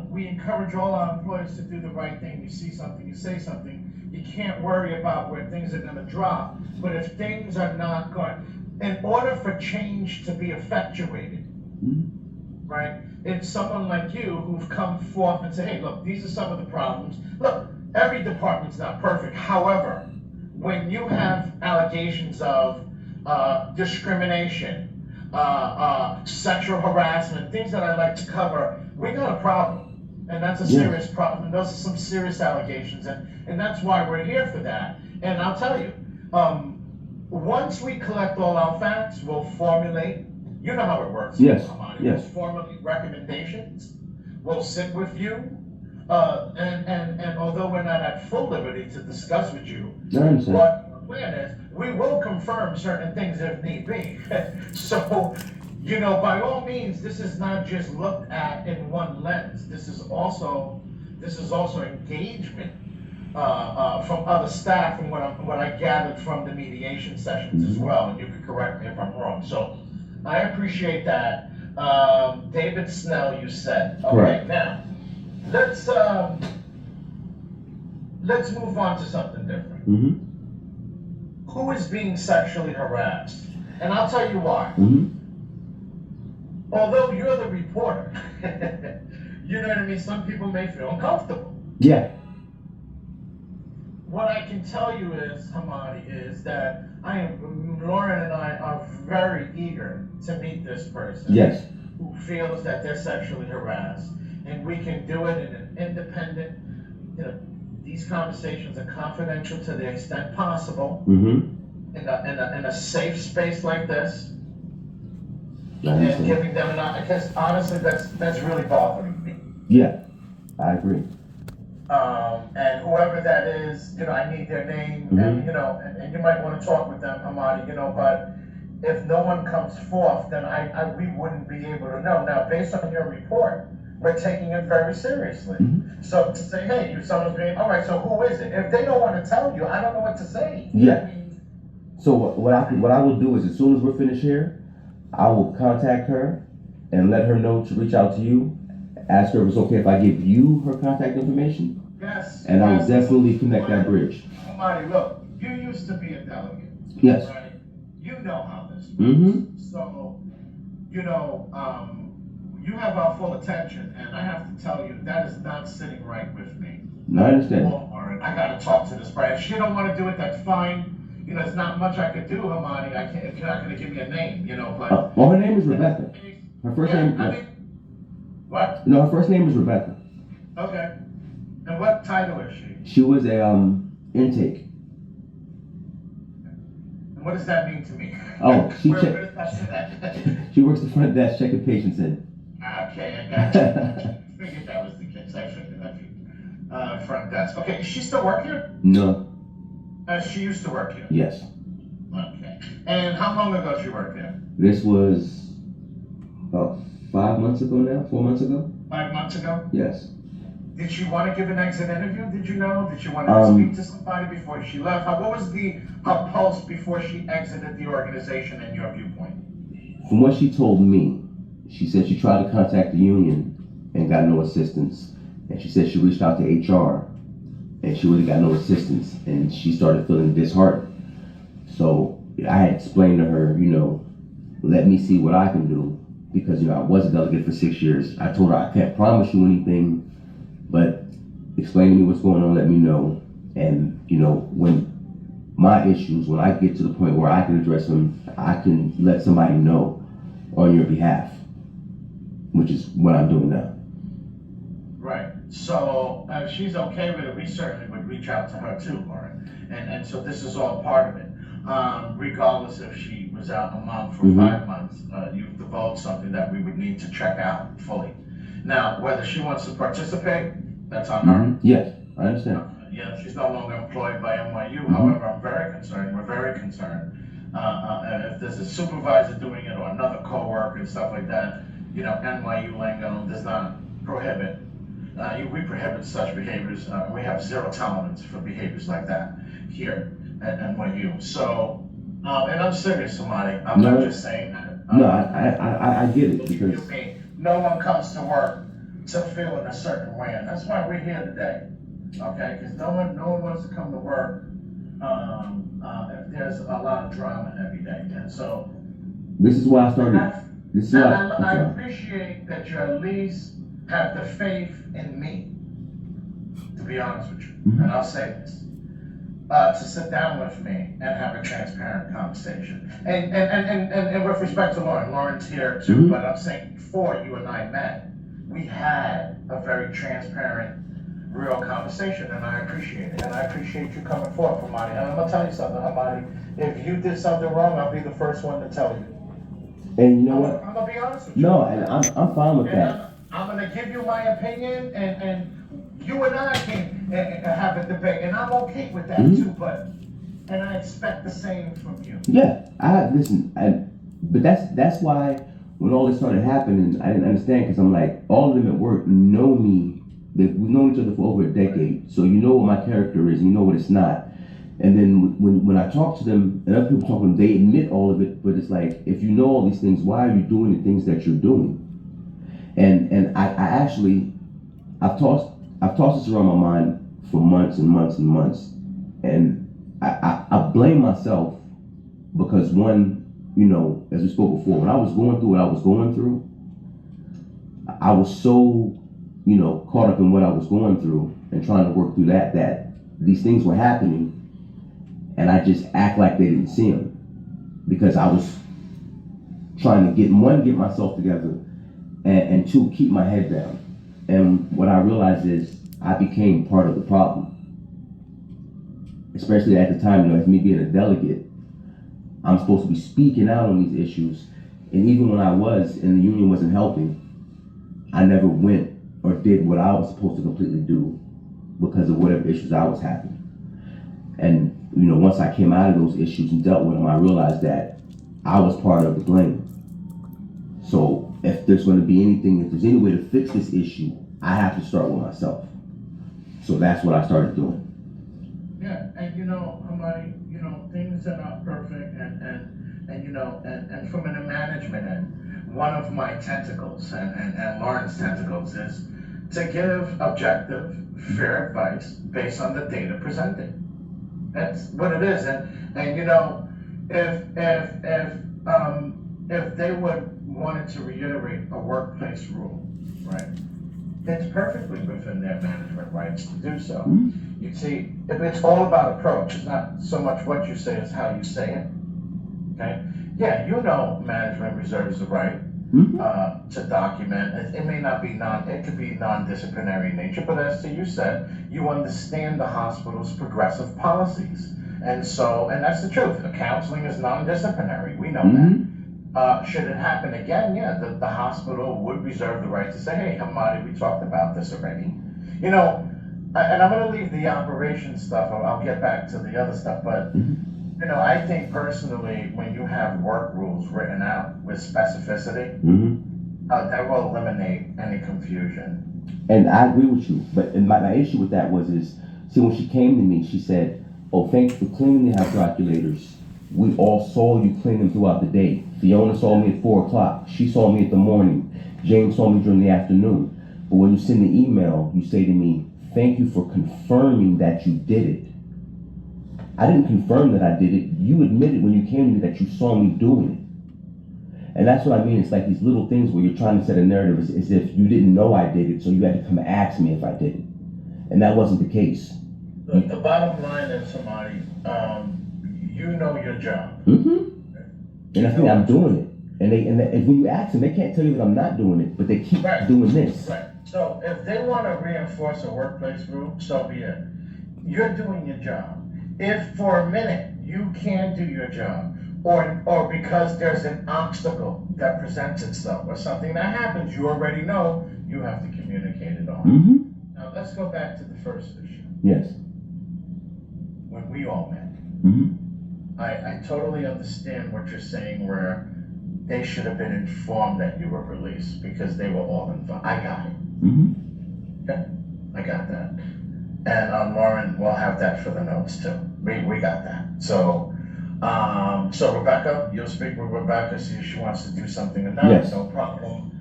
we encourage all our employees to do the right thing. You see something, you say something. You can't worry about where things are going to drop. But if things are not going, in order for change to be effectuated, Mm-hmm. right, it's someone like you who've come forth and say, hey, look, these are some of the problems. Look, every department's not perfect. However, when you have allegations of discrimination, sexual harassment, things that I like to cover, we got a problem. And that's a serious problem. Those are some serious allegations. And that's why we're here for that. And I'll tell you, once we collect all our facts, we'll formulate, you know how it works. Yes. We'll formulate recommendations. We'll sit with you. And although we're not at full liberty to discuss with you what the plan is, we will confirm certain things if need be. So, by all means, this is not just looked at in one lens. This is also engagement from other staff, and what I gathered from the mediation sessions as well. And you can correct me if I'm wrong. So I appreciate that. David Snell, you said. Okay, correct. Now let's move on to something different. Mm-hmm. Who is being sexually harassed? And I'll tell you why. Mm-hmm. Although you're the reporter, you know what I mean? Some people may feel uncomfortable. Yeah. What I can tell you is, Hamadi, is that Lauren and I are very eager to meet this person. Yes. Who feels that they're sexually harassed. And we can do it in an independent, these conversations are confidential to the extent possible. Mm-hmm. In a safe space like this. And giving them because honestly, that's really bothering me. Yeah, I agree. And whoever that is, I need their name, mm-hmm. and you might want to talk with them, Hamadi, but if no one comes forth, then we wouldn't be able to know. Now, based on your report, we're taking it very seriously. Mm-hmm. So to say, hey, someone's being, all right, so who is it? If they don't want to tell you, I don't know what to say. Yeah. So what I will do is, as soon as we're finished here, I will contact her and let her know to reach out to you. Ask her if it's okay if I give you her contact information. Yes. And I would yes. definitely connect that bridge. Marty, look, you used to be a delegate. Yes. Right? You know how this works. Mm-hmm. So, you know, you have our full attention, and I have to tell you, that is not sitting right with me. No, I understand. Or I gotta talk to this bride. If she don't wanna do it, that's fine. You know, there's not much I could do, Hamani. I can't, if you're not gonna give me a name, you know, but. Well, her name is Rebecca. Her first Yeah, name. I mean, what? No, her first name is Rebecca. Okay. And what title is she? She was a intake. And what does that mean to me? Oh, where does that sit at? She works the front desk checking patients in. Okay, I got you. Figured that was the case. I figured. Front desk. Okay, does she still work here? No. She used to work here. Yes. Okay. And how long ago she worked here? This was about 5 months ago now. 4 months ago. 5 months ago. Yes. Did she want to give an exit interview? Did you know? Did she want to speak to somebody before she left? What was her pulse before she exited the organization in your viewpoint? From what she told me, she said she tried to contact the union and got no assistance. And she said she reached out to HR and she really got no assistance. And she started feeling disheartened. So I had explained to her, you know, let me see what I can do. Because, you know, I was a delegate for 6 years. I told her I can't promise you anything, but explain to me what's going on, let me know. And, you know, when my issues, when I get to the point where I can address them, I can let somebody know on your behalf, which is what I'm doing now. Right. So if she's okay with it, we certainly would reach out to her too, Lauren. And so this is all part of it. Regardless if she was out a month or 5 months, you've divulged something that we would need to check out fully. Now, whether she wants to participate, that's on her. Yes, I understand. Yeah, she's no longer employed by NYU. However, I'm very concerned. We're very concerned. If there's a supervisor doing it or another coworker and stuff like that, you know, NYU lingo does not prohibit. We prohibit such behaviors. We have zero tolerance for behaviors like that here at NYU. So, and I'm serious, somebody. I'm not just saying that. No, I get it because no one comes to work to feel in a certain way, and that's why we're here today. Okay, because no one wants to come to work if there's a lot of drama every day. And so this is why I started. This is why I appreciate that you at least have the faith in me, to be honest with you. And I'll say this. To sit down with me and have a transparent conversation. And with respect to Lauren's here too, but I'm saying before you and I met, we had a very transparent, real conversation, and I appreciate it. And I appreciate you coming forth, Hamani. And I'm gonna tell you something, Hamani. If you did something wrong, I'll be the first one to tell you. And you know what? I'm gonna be honest with you. No, and I'm fine with that. I'm gonna give you my opinion, and you and I can have a debate, and I'm okay with that too. But I expect the same from you. Yeah, but that's why when all this started happening, I didn't understand because I'm like, all of them at work know me. We've known each other for over a decade, so you know what my character is, and you know what it's not. And then when I talk to them, and other people talk to them, they admit all of it, but it's like, if you know all these things, why are you doing the things that you're doing? And I actually, I've tossed this around my mind for months and months and months, and I blame myself because one, you know, as we spoke before, when I was going through what I was going through, I was so, you know, caught up in what I was going through and trying to work through that these things were happening, and I just act like they didn't see them because I was trying to get myself together, and two, keep my head down. And what I realized is I became part of the problem. Especially at the time, you know, as me being a delegate, I'm supposed to be speaking out on these issues. And even when I was, and the union wasn't helping, I never went or did what I was supposed to completely do because of whatever issues I was having. And, you know, once I came out of those issues and dealt with them, I realized that I was part of the blame. So if there's going to be anything, if there's any way to fix this issue, I have to start with myself. So that's what I started doing. Yeah, and you know, Hamani, you know, things are not perfect, and you know, and from a management end, one of my tentacles and Lauren's tentacles is to give objective, fair advice based on the data presented. That's what it is. And you know, if they would wanted to reiterate a workplace rule, right? It's perfectly within their management rights to do so. Mm-hmm. You see, if it's all about approach, it's not so much what you say as how you say it. Okay? Yeah, you know, management reserves the right to document. It may not be it could be non-disciplinary in nature, but as to you said, you understand the hospital's progressive policies. And that's the truth. The counseling is non-disciplinary. We know that. Should it happen again, yeah, the hospital would reserve the right to say, hey, Hamadi, we talked about this already. You know, and I'm going to leave the operation stuff. I'll get back to the other stuff, but you know, I think personally, when you have work rules written out with specificity, that will eliminate any confusion. And I agree with you, but my issue with that see, when she came to me, she said, oh, thanks for cleaning the calculators. We all saw you clean them throughout the day. Fiona saw me at 4 o'clock. She saw me at the morning. James saw me during the afternoon. But when you send the email, you say to me, thank you for confirming that you did it. I didn't confirm that I did it. You admitted when you came to me that you saw me doing it. And that's what I mean. It's like these little things where you're trying to set a narrative as if you didn't know I did it, so you had to come ask me if I did it. And that wasn't the case. The bottom line is, somebody, you know your job. And I think I'm doing it. And when you ask them, they can't tell you that I'm not doing it, but they keep doing this. Right. So if they want to reinforce a workplace rule, so be it. You're doing your job. If for a minute you can't do your job, or because there's an obstacle that presents itself, or something that happens, you already know you have to communicate it on. Now let's go back to the first issue. Yes. When we all met. I totally understand what you're saying, where they should have been informed that you were released because they were all involved. I got it. Okay, I got that. And Lauren, we'll have that for the notes too. We got that. So Rebecca, you'll speak with Rebecca, see if she wants to do something or not. Yes. No problem.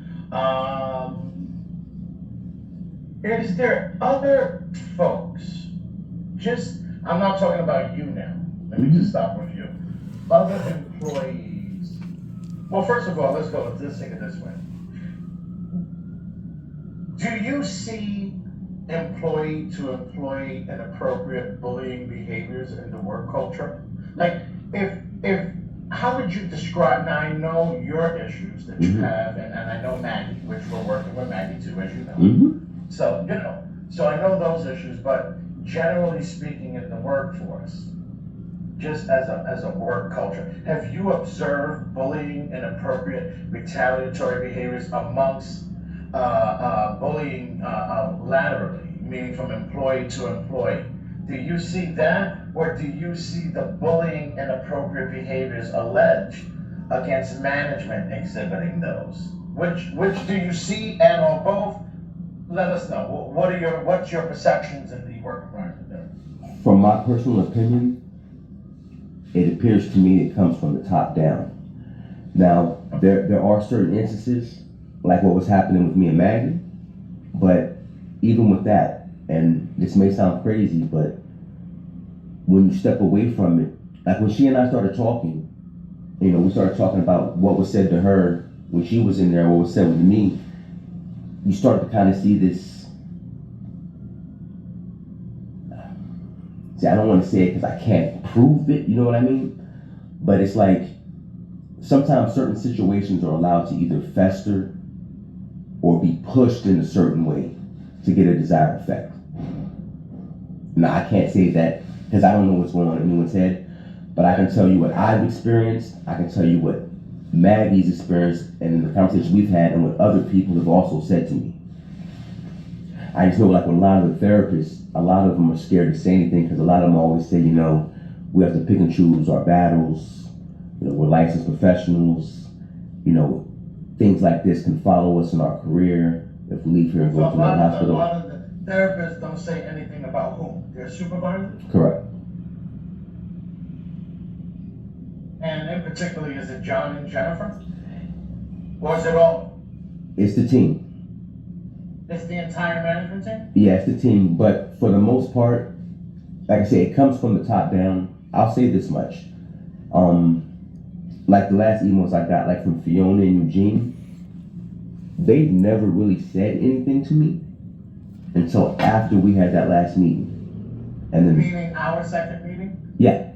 Is there other folks? I'm not talking about you now. Let me just stop with you. Other employees. Well, first of all, let's think of it this way. Do you see employee to employee inappropriate bullying behaviors in the work culture? Like, how would you describe, now I know your issues that you have, and I know Maggie, which we're working with Maggie too, as you know. So, so I know those issues, but generally speaking in the workforce, just as a work culture, have you observed bullying, inappropriate, retaliatory behaviors amongst bullying laterally, meaning from employee to employee? Do you see that, or do you see the bullying, inappropriate behaviors alleged against management exhibiting those? Which do you see, and or both? Let us know. What's your perceptions in the work environment there? From my personal opinion, it appears to me it comes from the top down. Now, there are certain instances, like what was happening with me and Maggie, but even with that, and this may sound crazy, but when you step away from it, like when she and I started talking, we started talking about what was said to her when she was in there, what was said with me, you start to kind of see this. See, I don't want to say it because I can't prove it, you know what I mean? But it's like sometimes certain situations are allowed to either fester or be pushed in a certain way to get a desired effect. Now, I can't say that because I don't know what's going on in anyone's head, but I can tell you what I've experienced, I can tell you what Maggie's experienced, and the conversation we've had, and what other people have also said to me. I just know, like with a lot of the therapists, a lot of them are scared to say anything because a lot of them always say, we have to pick and choose our battles. We're licensed professionals. Things like this can follow us in our career if we leave here and go to another hospital. A lot of the therapists don't say anything about whom? Their supervisors? Correct. And in particular, is it John and Jennifer? Or is it all? It's the team. It's the entire management team? Yeah, it's the team, but for the most part, like I said, it comes from the top down. I'll say this much. Like the last emails I got, like from Fiona and Eugene, they never really said anything to me until after we had that last meeting. And then, Meaning our second meeting? yeah,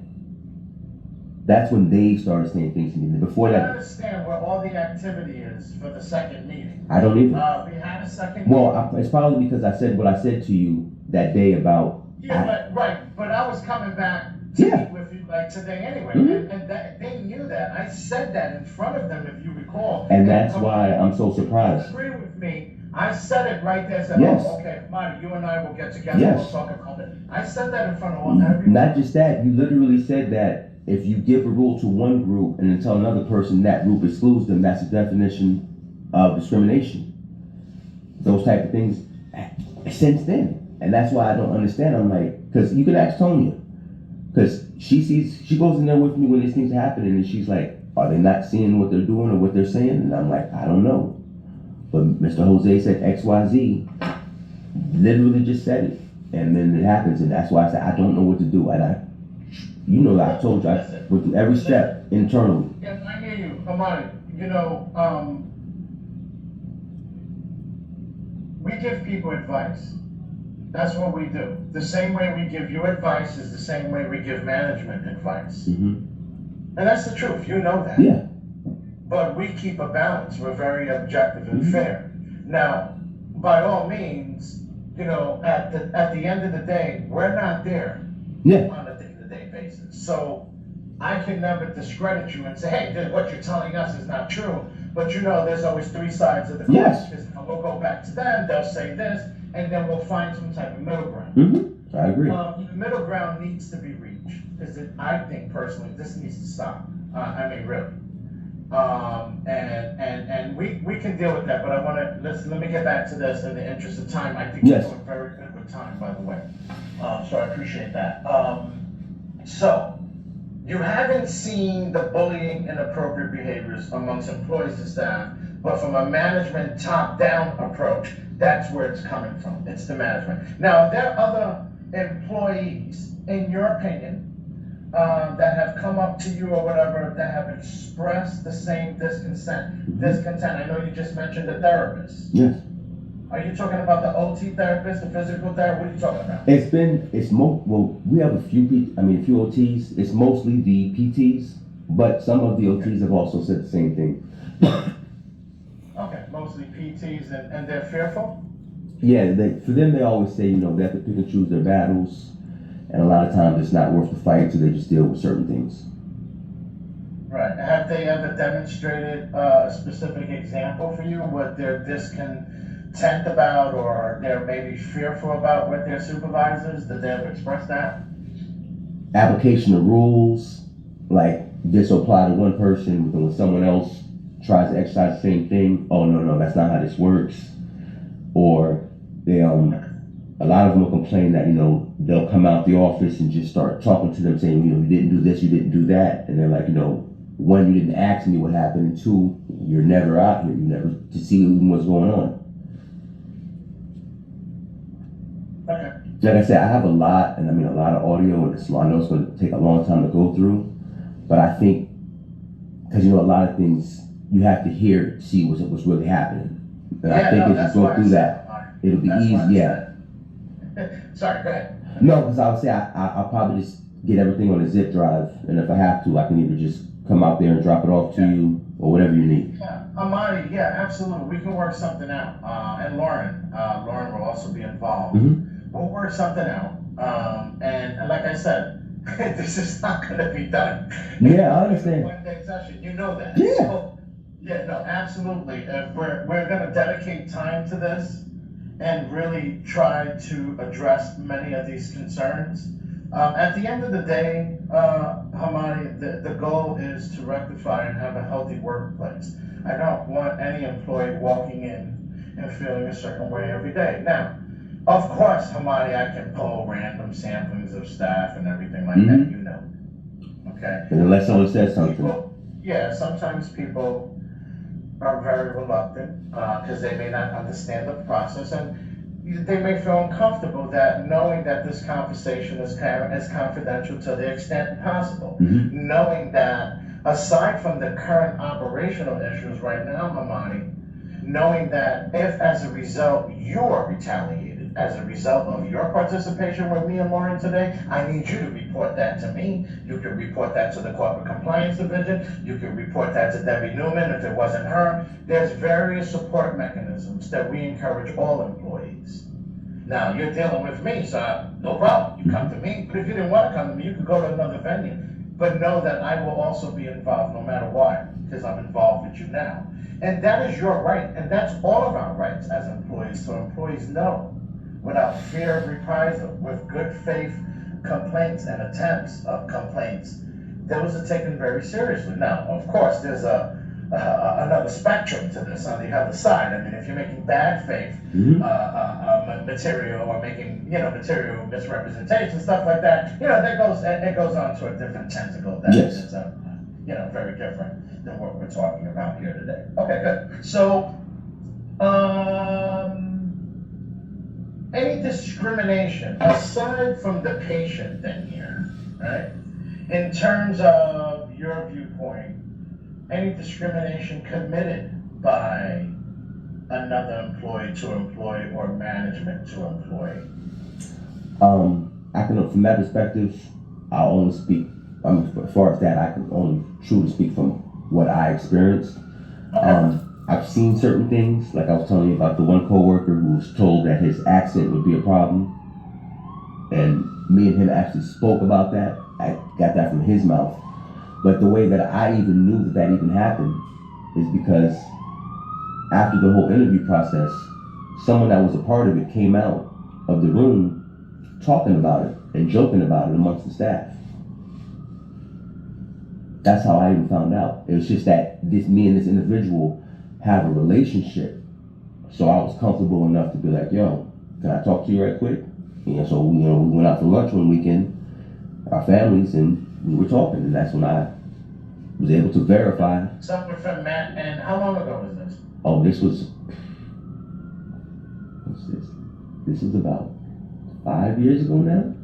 that's when they started saying things to me. Before I don't that, understand where all the activity is for the second meeting. I don't either. We had a second meeting. Well, it's probably because I said what I said to you that day about. Yeah, but I was coming back to meet with you like today anyway, and they knew that. I said that in front of them, if you recall. And that's why I'm so surprised. You agree with me. I said it right there. Said, Yes. "Oh, okay, Marty, you and I will get together. Yes. We'll talk about it." I said that in front of everyone. Not just that, you literally said that if you give a rule to one group and then tell another person that group excludes them, that's the definition of discrimination. Those type of things since then. And that's why I don't understand. I'm like, because you can ask Tonya. Because she goes in there with me when these things happen and she's like, are they not seeing what they're doing or what they're saying? And I'm like, I don't know. But Mr. Jose said XYZ, literally just said it. And then it happens. And that's why I said, I don't know what to do. You know that I told you, I went through every step internally. Yeah, I hear you, Amani. We give people advice. That's what we do. The same way we give you advice is the same way we give management advice. And that's the truth. You know that. Yeah. But we keep a balance. We're very objective and fair. Now, by all means, at the end of the day, we're not there on a day-to-day basis. So I can never discredit you and say, hey, what you're telling us is not true. But there's always three sides of the coin. Yes. We'll go back to them, they'll say this, and then we'll find some type of middle ground. I agree. The middle ground needs to be reached, because I think personally, this needs to stop. I mean, really. And we can deal with that, but let me get back to this in the interest of time. I think you're doing very good with time, by the way. So I appreciate that. So, you haven't seen the bullying and inappropriate behaviors amongst employees and staff, but from a management top-down approach, that's where it's coming from. It's the management. Now, are there other employees, in your opinion, that have come up to you or whatever that have expressed the same discontent? I know you just mentioned the therapist. Yes. Are you talking about the OT therapist, the physical therapist? What are you talking about? Well, we have a few OTs. It's mostly the PTs, but some of the OTs have also said the same thing. Okay, mostly PTs, and they're fearful? Yeah, for them, they always say, they have to pick and choose their battles, and a lot of times it's not worth the fight, so they just deal with certain things. Right. Have they ever demonstrated a specific example for you what they're discontent about, or they're maybe fearful about with their supervisors? Did they ever express that? Application of rules, like this will apply to one person, but when someone else tries to exercise the same thing, oh no, that's not how this works. Or they a lot of them will complain that they'll come out the office and just start talking to them saying, you didn't do this, you didn't do that, and they're like, one, you didn't ask me what happened, and two, you're never out here, you never to see what's going on. Okay. Like I said, I have a lot of audio, and I know it's going to take a long time to go through, but I think, because a lot of things you have to hear to see what's really happening. And I think as you go through that, it'll be easy. Yeah. Sorry, go ahead. No, because I would say I'll probably just get everything on a zip drive, and if I have to, I can either just come out there and drop it off to you, or whatever you need. Yeah, Amani, yeah, absolutely. We can work something out. And Lauren will also be involved. We'll work something out. And like I said, this is not going to be done. Yeah, I understand. One day session, you know that. Yeah. So, yeah, no, absolutely. We're going to dedicate time to this and really try to address many of these concerns. At the end of the day, Hamani, the goal is to rectify and have a healthy workplace. I don't want any employee walking in and feeling a certain way every day. Now, of course, Hamani, I can pull random samplings of staff and everything like that, Okay? And unless someone says something. Sometimes people are very reluctant, because they may not understand the process, and they may feel uncomfortable that knowing that this conversation is confidential to the extent possible. Knowing that aside from the current operational issues right now, Hamani, knowing that if as a result you are retaliated as a result of your participation with me and Lauren today, I need you to report that to me. You can report that to the corporate compliance division. You can report that to Debbie Newman if it wasn't her. There's various support mechanisms that we encourage all employees. Now, you're dealing with me, so no problem. You come to me, but if you didn't want to come to me, you could go to another venue. But know that I will also be involved no matter what, because I'm involved with you now. And that is your right, and that's all of our rights as employees, so employees know, without fear of reprisal, with good faith complaints and attempts of complaints, those are taken very seriously. Now, of course, there's another spectrum to this on the other side. I mean, if you're making bad faith material or making, material misrepresentation, stuff like that, it goes on to a different tentacle that is, very different than what we're talking about here today. Okay, good. So, any discrimination aside from the patient thing here, right? In terms of your viewpoint, any discrimination committed by another employee to employee or management to employee? I can, from that perspective, I'll only speak, as far as that, I can only truly speak from what I experienced. Okay. I've seen certain things, like I was telling you about the one coworker who was told that his accent would be a problem. And me and him actually spoke about that. I got that from his mouth. But the way that I even knew that even happened is because after the whole interview process, someone that was a part of it came out of the room talking about it and joking about it amongst the staff. That's how I even found out. It was just that me and this individual have a relationship. So I was comfortable enough to be like, yo, can I talk to you right quick? So we went out for lunch one weekend, our families, and we were talking, and that's when I was able to verify. Something from Matt, and how long ago was this? Oh, what's this? This is about 5 years ago now.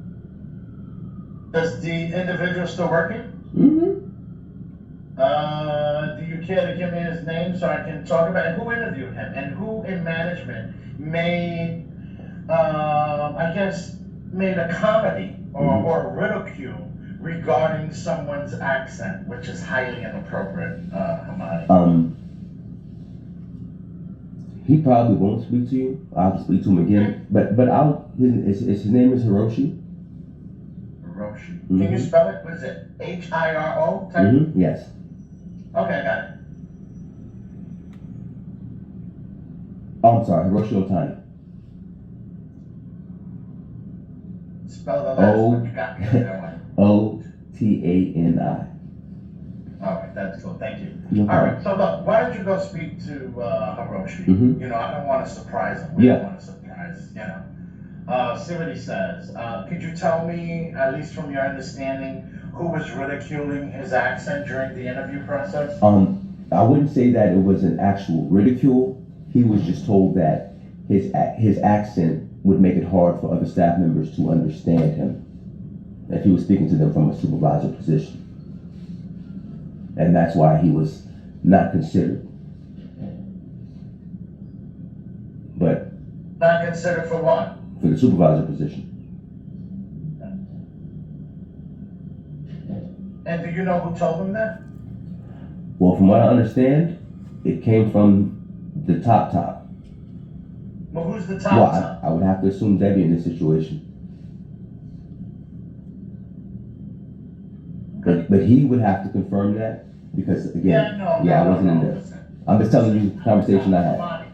Is the individual still working? Mm-hmm. Do you care to give me his name so I can talk about it? Who interviewed him and who in management made, made a comedy or ridicule regarding someone's accent, which is highly inappropriate, Hamani? He probably won't speak to you. I'll have to speak to him again. But his name is Hiroshi. Hiroshi. Mm-hmm. Can you spell it? What is it? Hiro? Mm-hmm. Yes. Okay, I got it. Oh, I'm sorry, Hiroshi Otani. Spell the last one. You got me that one. Otani. All right, that's cool. Thank you. No All problem. right, so look, why don't you go speak to Hiroshi? Mm-hmm. I don't want to surprise him. We don't want to surprise, see what he says. Could you tell me, at least from your understanding, who was ridiculing his accent during the interview process? I wouldn't say that it was an actual ridicule. He was just told that his accent would make it hard for other staff members to understand him if he was speaking to them from a supervisor position. And that's why he was not considered. But Not considered for what? for the supervisor position. And do you know who told him that? Well, from what I understand, it came from the top. Well, who's the top? Well, I would have to assume Debbie in this situation. But he would have to confirm that because again, I wasn't in there. Listen. I'm just telling you the conversation I had. Monty,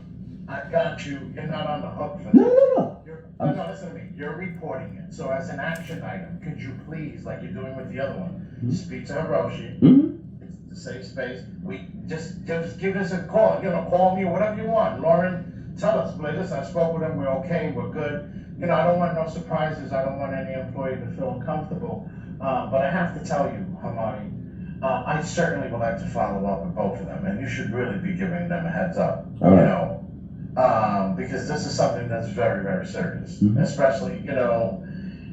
I got you. You're not on the hook for No. No, listen to me. You're reporting it. So as an action item, could you please, like you're doing with the other one, speak to Hiroshi? Mm-hmm. It's a safe space. We just give us a call. Call me or whatever you want. Lauren, tell us. But listen, I spoke with him. We're okay. We're good. I don't want no surprises. I don't want any employee to feel uncomfortable. But I have to tell you, Hamani, I certainly would like to follow up with both of them, and you should really be giving them a heads up, All you right. know, because this is something that's very, very serious, Mhm. especially, you know,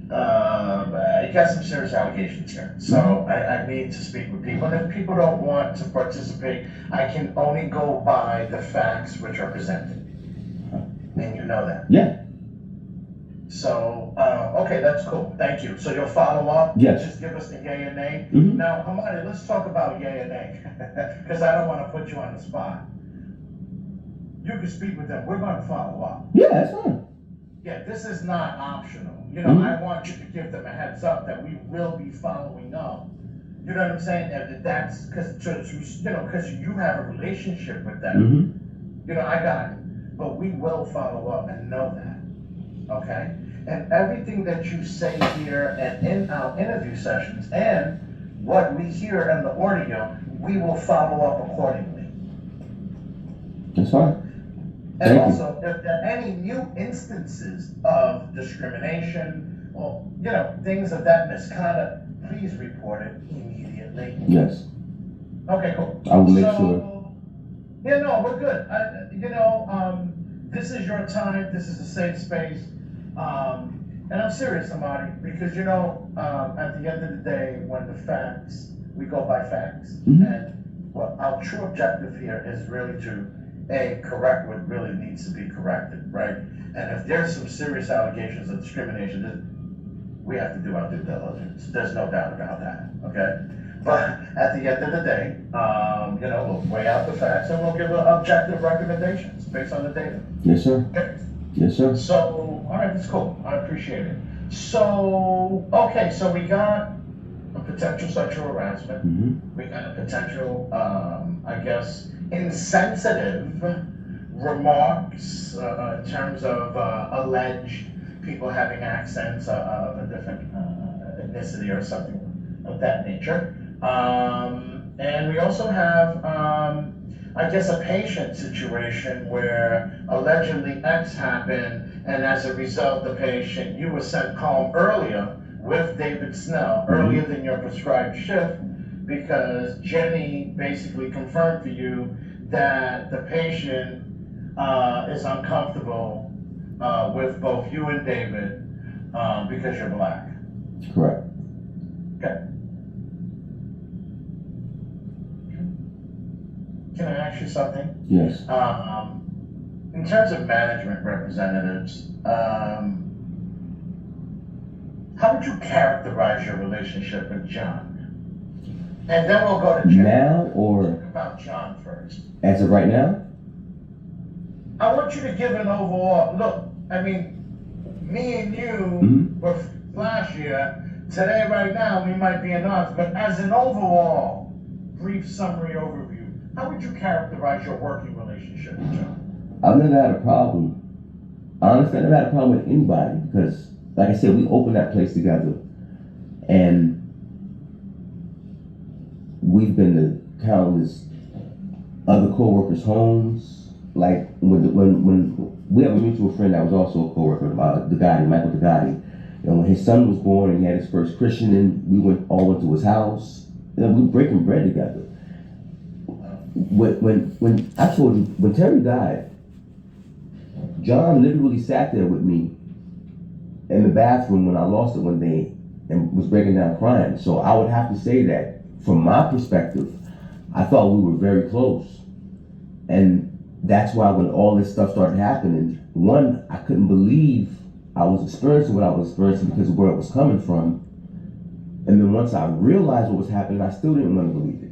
I got some serious allegations here, so I need to speak with people, and if people don't want to participate, I can only go by the facts which are presented, and you know that. Yeah. So, okay, that's cool, thank you. So you'll follow up? Yes. Just give us the yay and nay? Mhm. Now, Hamani, let's talk about yay and nay, because I don't want to put you on the spot. You can speak with them, we're going to follow up. Yeah, that's fine. Yeah, this is not optional. You know, I want you to give them a heads up that we will be following up. You know what I'm saying? And that's because, you know, because you have a relationship with them. Mm-hmm. You know, I got it. But we will follow up and know that. Okay? And everything that you say here and in our interview sessions and what we hear in the audio, we will follow up accordingly. That's fine. And Thank also, if there are any new instances of discrimination or, you know, things of that misconduct, please report it immediately. Yes. Okay, cool. I will make sure. Yeah, no, we're good. You know, this is your time. This is a safe space. And I'm serious, Amadi, because, you know, at the end of the day, when the facts, we go by facts. Mm-hmm. And what our true objective here is really to correct what really needs to be corrected, right? And if there's some serious allegations of discrimination, we have to do our due diligence. There's no doubt about that, okay? But at the end of the day, you know, we'll weigh out the facts and we'll give objective recommendations based on the data. Yes, sir. Okay? Yes, sir. So, all right, that's cool. I appreciate it. So, okay, so we got a potential sexual harassment. Mm-hmm. We got a potential, I guess, insensitive remarks in terms of alleged people having accents of a different ethnicity or something of that nature. And we also have, I guess, a patient situation where allegedly X happened, and as a result, the patient, you were sent home earlier with David Snell, earlier than your prescribed shift, because Jenny basically confirmed for you that the patient is uncomfortable with both you and David because you're black. Correct. Okay. Can I ask you something? Yes. In terms of management representatives, how would you characterize your relationship with John? And then we'll go to Jim. Now or? Talk about John first. As of right now? I want you to give an overall, look, I mean, me and you were last year, today, right now, we might be in odds, but as an overall brief summary overview, how would you characterize your working relationship with John? I've never had a problem. Honestly, I never had a problem with anybody because, like I said, we opened that place together and we've been to countless other co-workers' homes. Like when we have a mutual friend that was also a co-worker, Michael Degatti. You know, when his son was born and he had his first christening, we all went to his house. You know, we were breaking bread together. When I told you, when Terry died, John literally sat there with me in the bathroom when I lost it one day and was breaking down crying. So I would have to say that from my perspective, I thought we were very close. And that's why when all this stuff started happening, one, I couldn't believe I was experiencing what I was experiencing because of where it was coming from. And then once I realized what was happening, I still didn't want to believe it.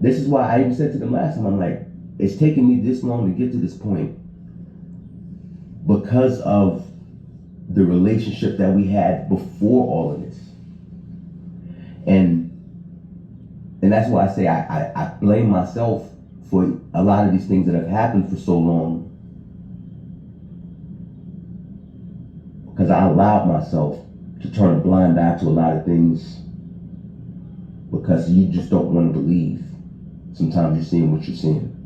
This is why I even said to them last time, I'm like, it's taken me this long to get to this point because of the relationship that we had before all of this. And that's why I say I blame myself for a lot of these things that have happened for so long, because I allowed myself to turn a blind eye to a lot of things because you just don't want to believe. Sometimes you're seeing what you're seeing.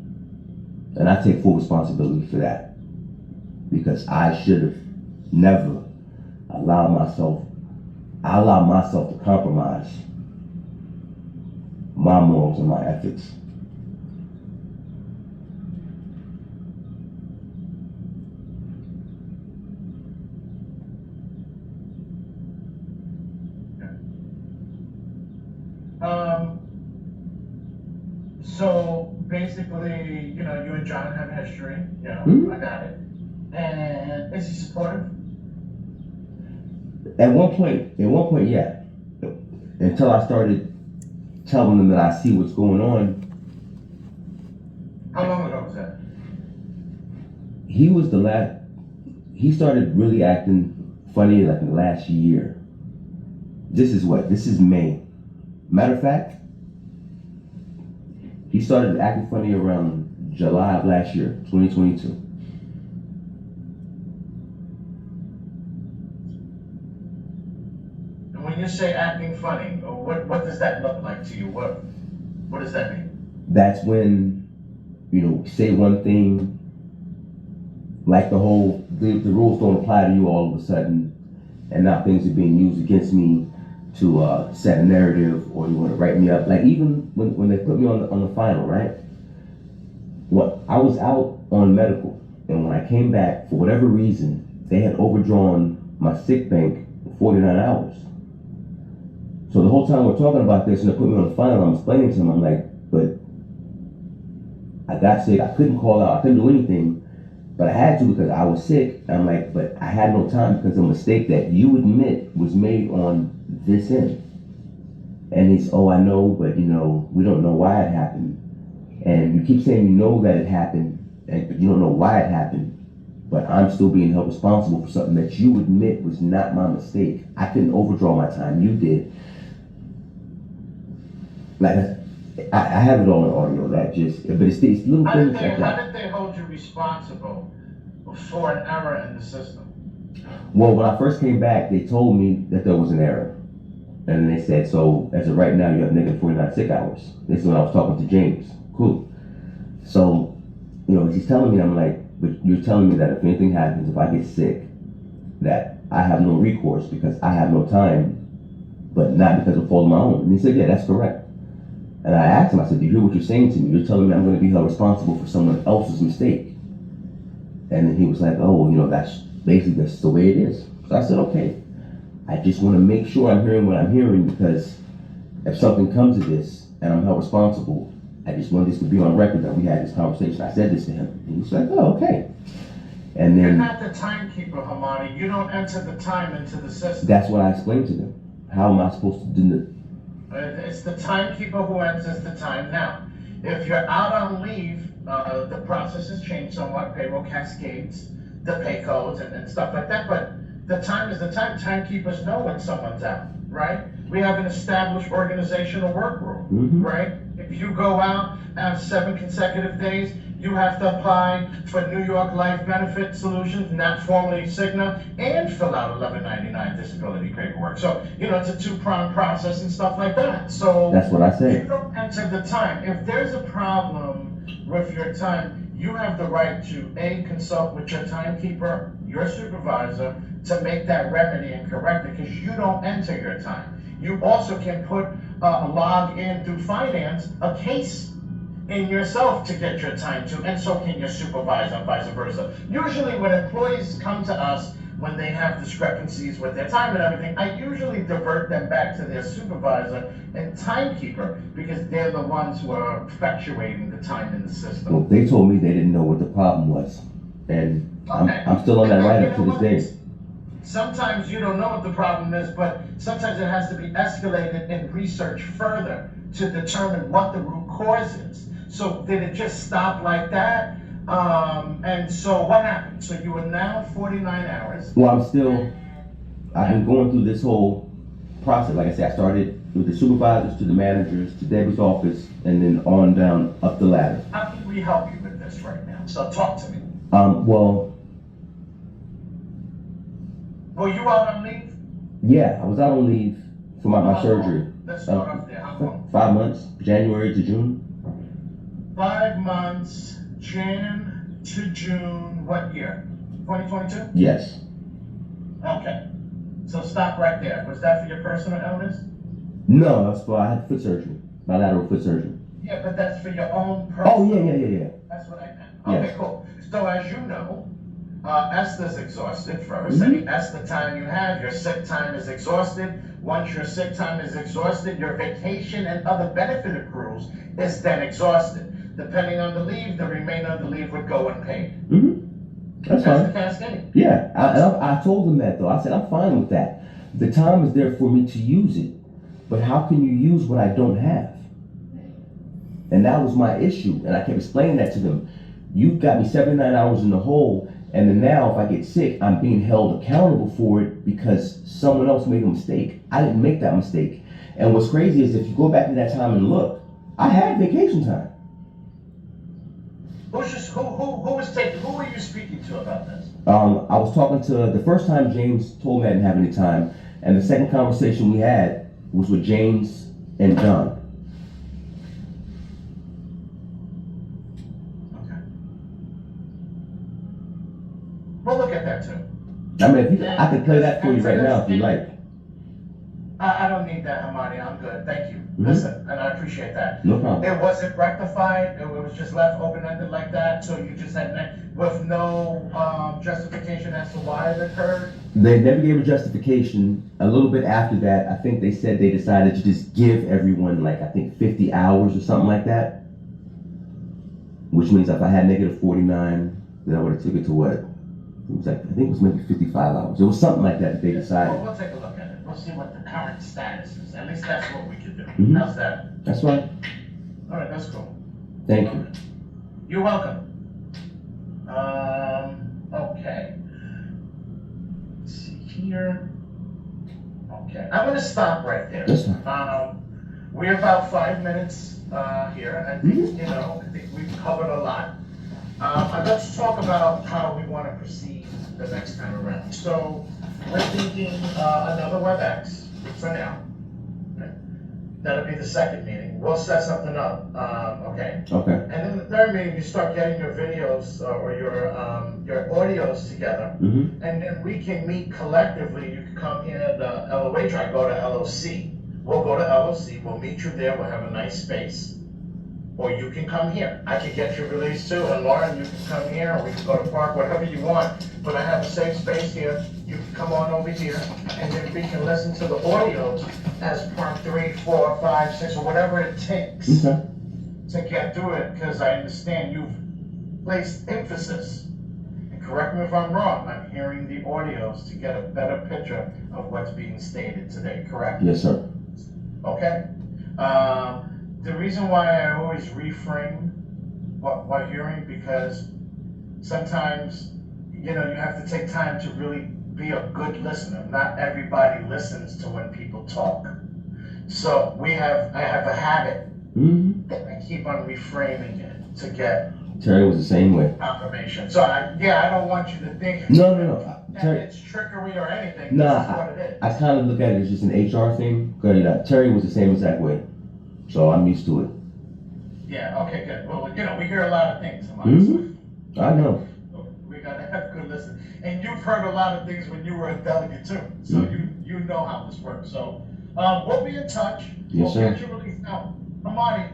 And I take full responsibility for that because I should have never allowed myself to compromise my morals and my ethics. So basically, you know, you and John have history, you know, I got it. And is he supportive? At one point, yeah. Until I started telling them that I see what's going on. How long ago was that? He started really acting funny like in the last year. This is May. Matter of fact, he started acting funny around July of last year, 2022. And when you say acting funny, what does that look like to you? What does that mean? That's when, you know, say one thing, like the rules don't apply to you all of a sudden, and now things are being used against me to set a narrative, or you want to write me up. Like even when they put me on the final, right? What I was out on medical, and when I came back, for whatever reason, they had overdrawn my sick bank for 49 hours. So the whole time we're talking about this, and they put me on the final, I'm explaining to them, I'm like, but I got sick, I couldn't call out, I couldn't do anything, but I had to because I was sick. I'm like, but I had no time because of a mistake that you admit was made on this end. And he's, oh, I know, but you know, we don't know why it happened. And you keep saying you know that it happened, but you don't know why it happened. But I'm still being held responsible for something that you admit was not my mistake. I couldn't overdraw my time, you did. Like, I have it all on audio, but it's little things like that. How did they hold you responsible for an error in the system? Well, when I first came back, they told me that there was an error. And they said, so as of right now, you have negative 49 sick hours. This is when I was talking to James. Cool. So, you know, he's telling me, I'm like, but you're telling me that if anything happens, if I get sick, that I have no recourse because I have no time, but not because of fault of my own. And he said, yeah, that's correct. And I asked him, I said, do you hear what you're saying to me? You're telling me I'm going to be held responsible for someone else's mistake. And then he was like, oh, you know, that's the way it is. So I said, okay. I just want to make sure I'm hearing what I'm hearing, because if something comes of this and I'm held responsible, I just want this to be on record that we had this conversation. I said this to him. And he was like, oh, okay. And then, you're not the timekeeper, Hamani. You don't enter the time into the system. That's what I explained to them. How am I supposed to do it? It's the timekeeper who enters the time. Now, if you're out on leave, the process has changed somewhat. Payroll cascades the pay codes and stuff like that. But the time is the time. Timekeepers know when someone's out, right? We have an established organizational work rule, right? If you go out and have 7 consecutive days, you have to apply for New York Life Benefit Solutions, not formerly Cigna, and fill out 1199 disability paperwork. So, you know, it's a 2-pronged process and stuff like that. So that's what I said. You don't enter the time. If there's a problem with your time, you have the right to consult with your timekeeper, your supervisor, to make that remedy and correct it, because you don't enter your time. You also can put a log in through finance, a case in yourself to get your time to, and so can your supervisor and vice versa. Usually when employees come to us when they have discrepancies with their time and everything, I usually divert them back to their supervisor and timekeeper, because they're the ones who are effectuating the time in the system. Well, they told me they didn't know what the problem was, and I'm still on that write-up to this day. Sometimes you don't know what the problem is, but sometimes it has to be escalated and researched further to determine what the root cause is. So did it just stop like that? And so what happened? So you were now 49 hours. Well, I've been going through this whole process. Like I said, I started with the supervisors to the managers to Debbie's office, and then on down up the ladder. How can we help you with this right now? So talk to me. Were you out on leave? Yeah, I was out on leave for my surgery. Let's start off there. How long? 5 months, January to June. 5 months, Jan to June, what year? 2022? Yes. Okay. So stop right there. Was that for your personal illness? No, that's why I had foot surgery. Bilateral foot surgery. Yeah, but that's for your own Oh, personal. yeah. That's what I meant. Yeah. Okay, cool. So as you know, Esther's exhausted first. Mhm. Any Esther time you have, your sick time is exhausted. Once your sick time is exhausted, your vacation and other benefit accruals is then exhausted. Depending on the leave, the remainder of the leave would go unpaid. That's That's fine. the cascade. Yeah, I told them that though. I said, I'm fine with that. The time is there for me to use it. But how can you use what I don't have? And that was my issue. And I kept explaining that to them. You got me 79 hours in the hole. And then now if I get sick, I'm being held accountable for it because someone else made a mistake. I didn't make that mistake. And what's crazy is if you go back to that time and look, I had vacation time. Who were you speaking to about this? I was talking to, the first time James told me I didn't have any time, and the second conversation we had was with James and John. Okay. We'll look at that too. I mean, I can play that for you right now if you like. I don't need that, Hamani. I'm good. Thank you. Mm-hmm. Listen, and I appreciate that. No problem. It wasn't rectified. It was just left open-ended like that. So you just had with no justification as to why it occurred. They never gave a justification. A little bit after that, I think they said they decided to just give everyone like, I think 50 hours or something like that. Which means if I had negative 49, then I would have took it to what? It was like, I think it was maybe 55 hours. It was something like that they decided. Well, we'll take a look at it. We'll see what the current status is. At least that's what we could do. Mm-hmm. How's that? That's right. All right, that's cool. Thank you. You're welcome. Okay. Let's see here. Okay, I'm gonna stop right there. That's fine. We're about 5 minutes here. I think, I think we've covered a lot. Let's talk about how we want to proceed the next time around. So we're thinking another WebEx for now. Okay. That'll be the second meeting. We'll set something up. Okay. Okay. And then the third meeting, you start getting your videos or your audios together, Mm-hmm. and then we can meet collectively. You can come here at the LOH. I go to LOC. We'll go to LOC. We'll meet you there. We'll have a nice space. Or you can come here. I can get you released too. And Lauren, you can come here, or we can go to park, whatever you want. But I have a safe space here. You can come on over here, and then we can listen to the audios as part 3, 4, 5, 6, or whatever it takes Okay. to get through it. Because I understand you've placed emphasis. And correct me if I'm wrong. I'm hearing the audios to get a better picture of what's being stated today. Correct? Yes, sir. Okay. The reason why I always reframe what hearing, because sometimes, you have to take time to really be a good listener. Not everybody listens to when people talk. So I have a habit Mm-hmm. that I keep on reframing it to get Terry was the same way. confirmation. So I don't want you to think No. that Terry, it's trickery or anything. Nah, This is what it is. I kind of look at it as just an HR thing. Because Terry was the same exact way. So I'm used to it. Yeah, okay, good. Well, we hear a lot of things. Mm-hmm. I know. We gotta have good listen. And you've heard a lot of things when you were a delegate too. So you know how this works. So we'll be in touch. Yes, sir. We'll get you released. Now, Amani,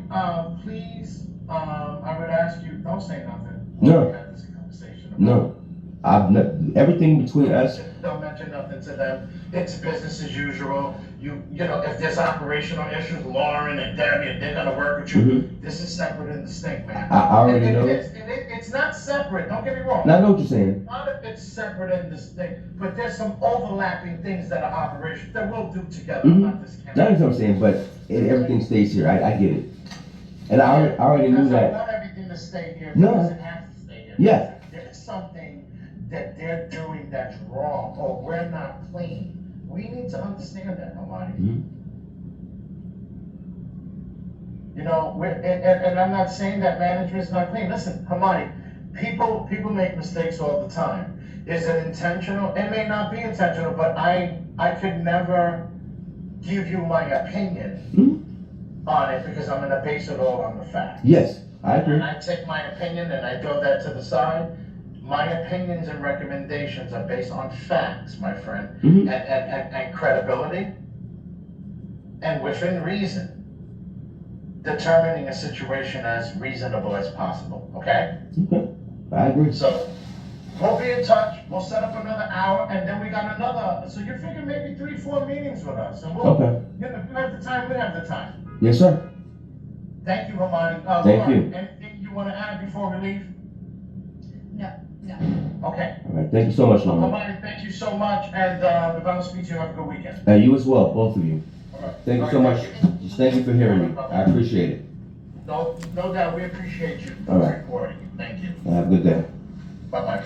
please, I would ask you, don't say nothing. No. We had this conversation about. No. Everything between us. Don't mention nothing to them. It's business as usual. If there's operational issues, Lauren and Debbie, they're gonna work with you. Mm-hmm. This is separate and distinct, man. I already know. It's not separate. Don't get me wrong. I know what you're saying. A lot of it's separate and distinct, but there's some overlapping things that are operational that we'll do together. Mm-hmm. Not this That's what I'm saying, but everything stays here. I get it. And I already knew Because I that. want everything to stay here. No. Because it has to stay here. Yeah. There's something that they're doing that's wrong, or we're not clean. We need to understand that, Amani. Mm-hmm. And I'm not saying that management's not clean. Listen, Hamani, people make mistakes all the time. Is it intentional? It may not be intentional, but I could never give you my opinion on it because I'm gonna base it all on the facts. Yes, I agree. And I take my opinion and I throw that to the side. My opinions and recommendations are based on facts, my friend, Mm-hmm. and credibility, and within reason. determining a situation as reasonable as possible, okay? Okay. I agree. So, we'll be in touch, we'll set up another hour, and then we got another, so you're figuring maybe 3-4 meetings with us, and we'll, Okay. you know, if you have the time, we have the time. Yes, sir. Thank you, Hamani. Thank Lauren, you. anything you wanna add before we leave? No. Okay. All right. Thank you so much, Lamar. Hamani, thank you so much, and, if I don't speak to you, have a good weekend. And you as well, both of you. All right. Thank you All so right, much. thank you. Just thank you for hearing me. I appreciate it. No doubt, we appreciate you All right. reporting. Thank you. Have a good day. Bye-bye.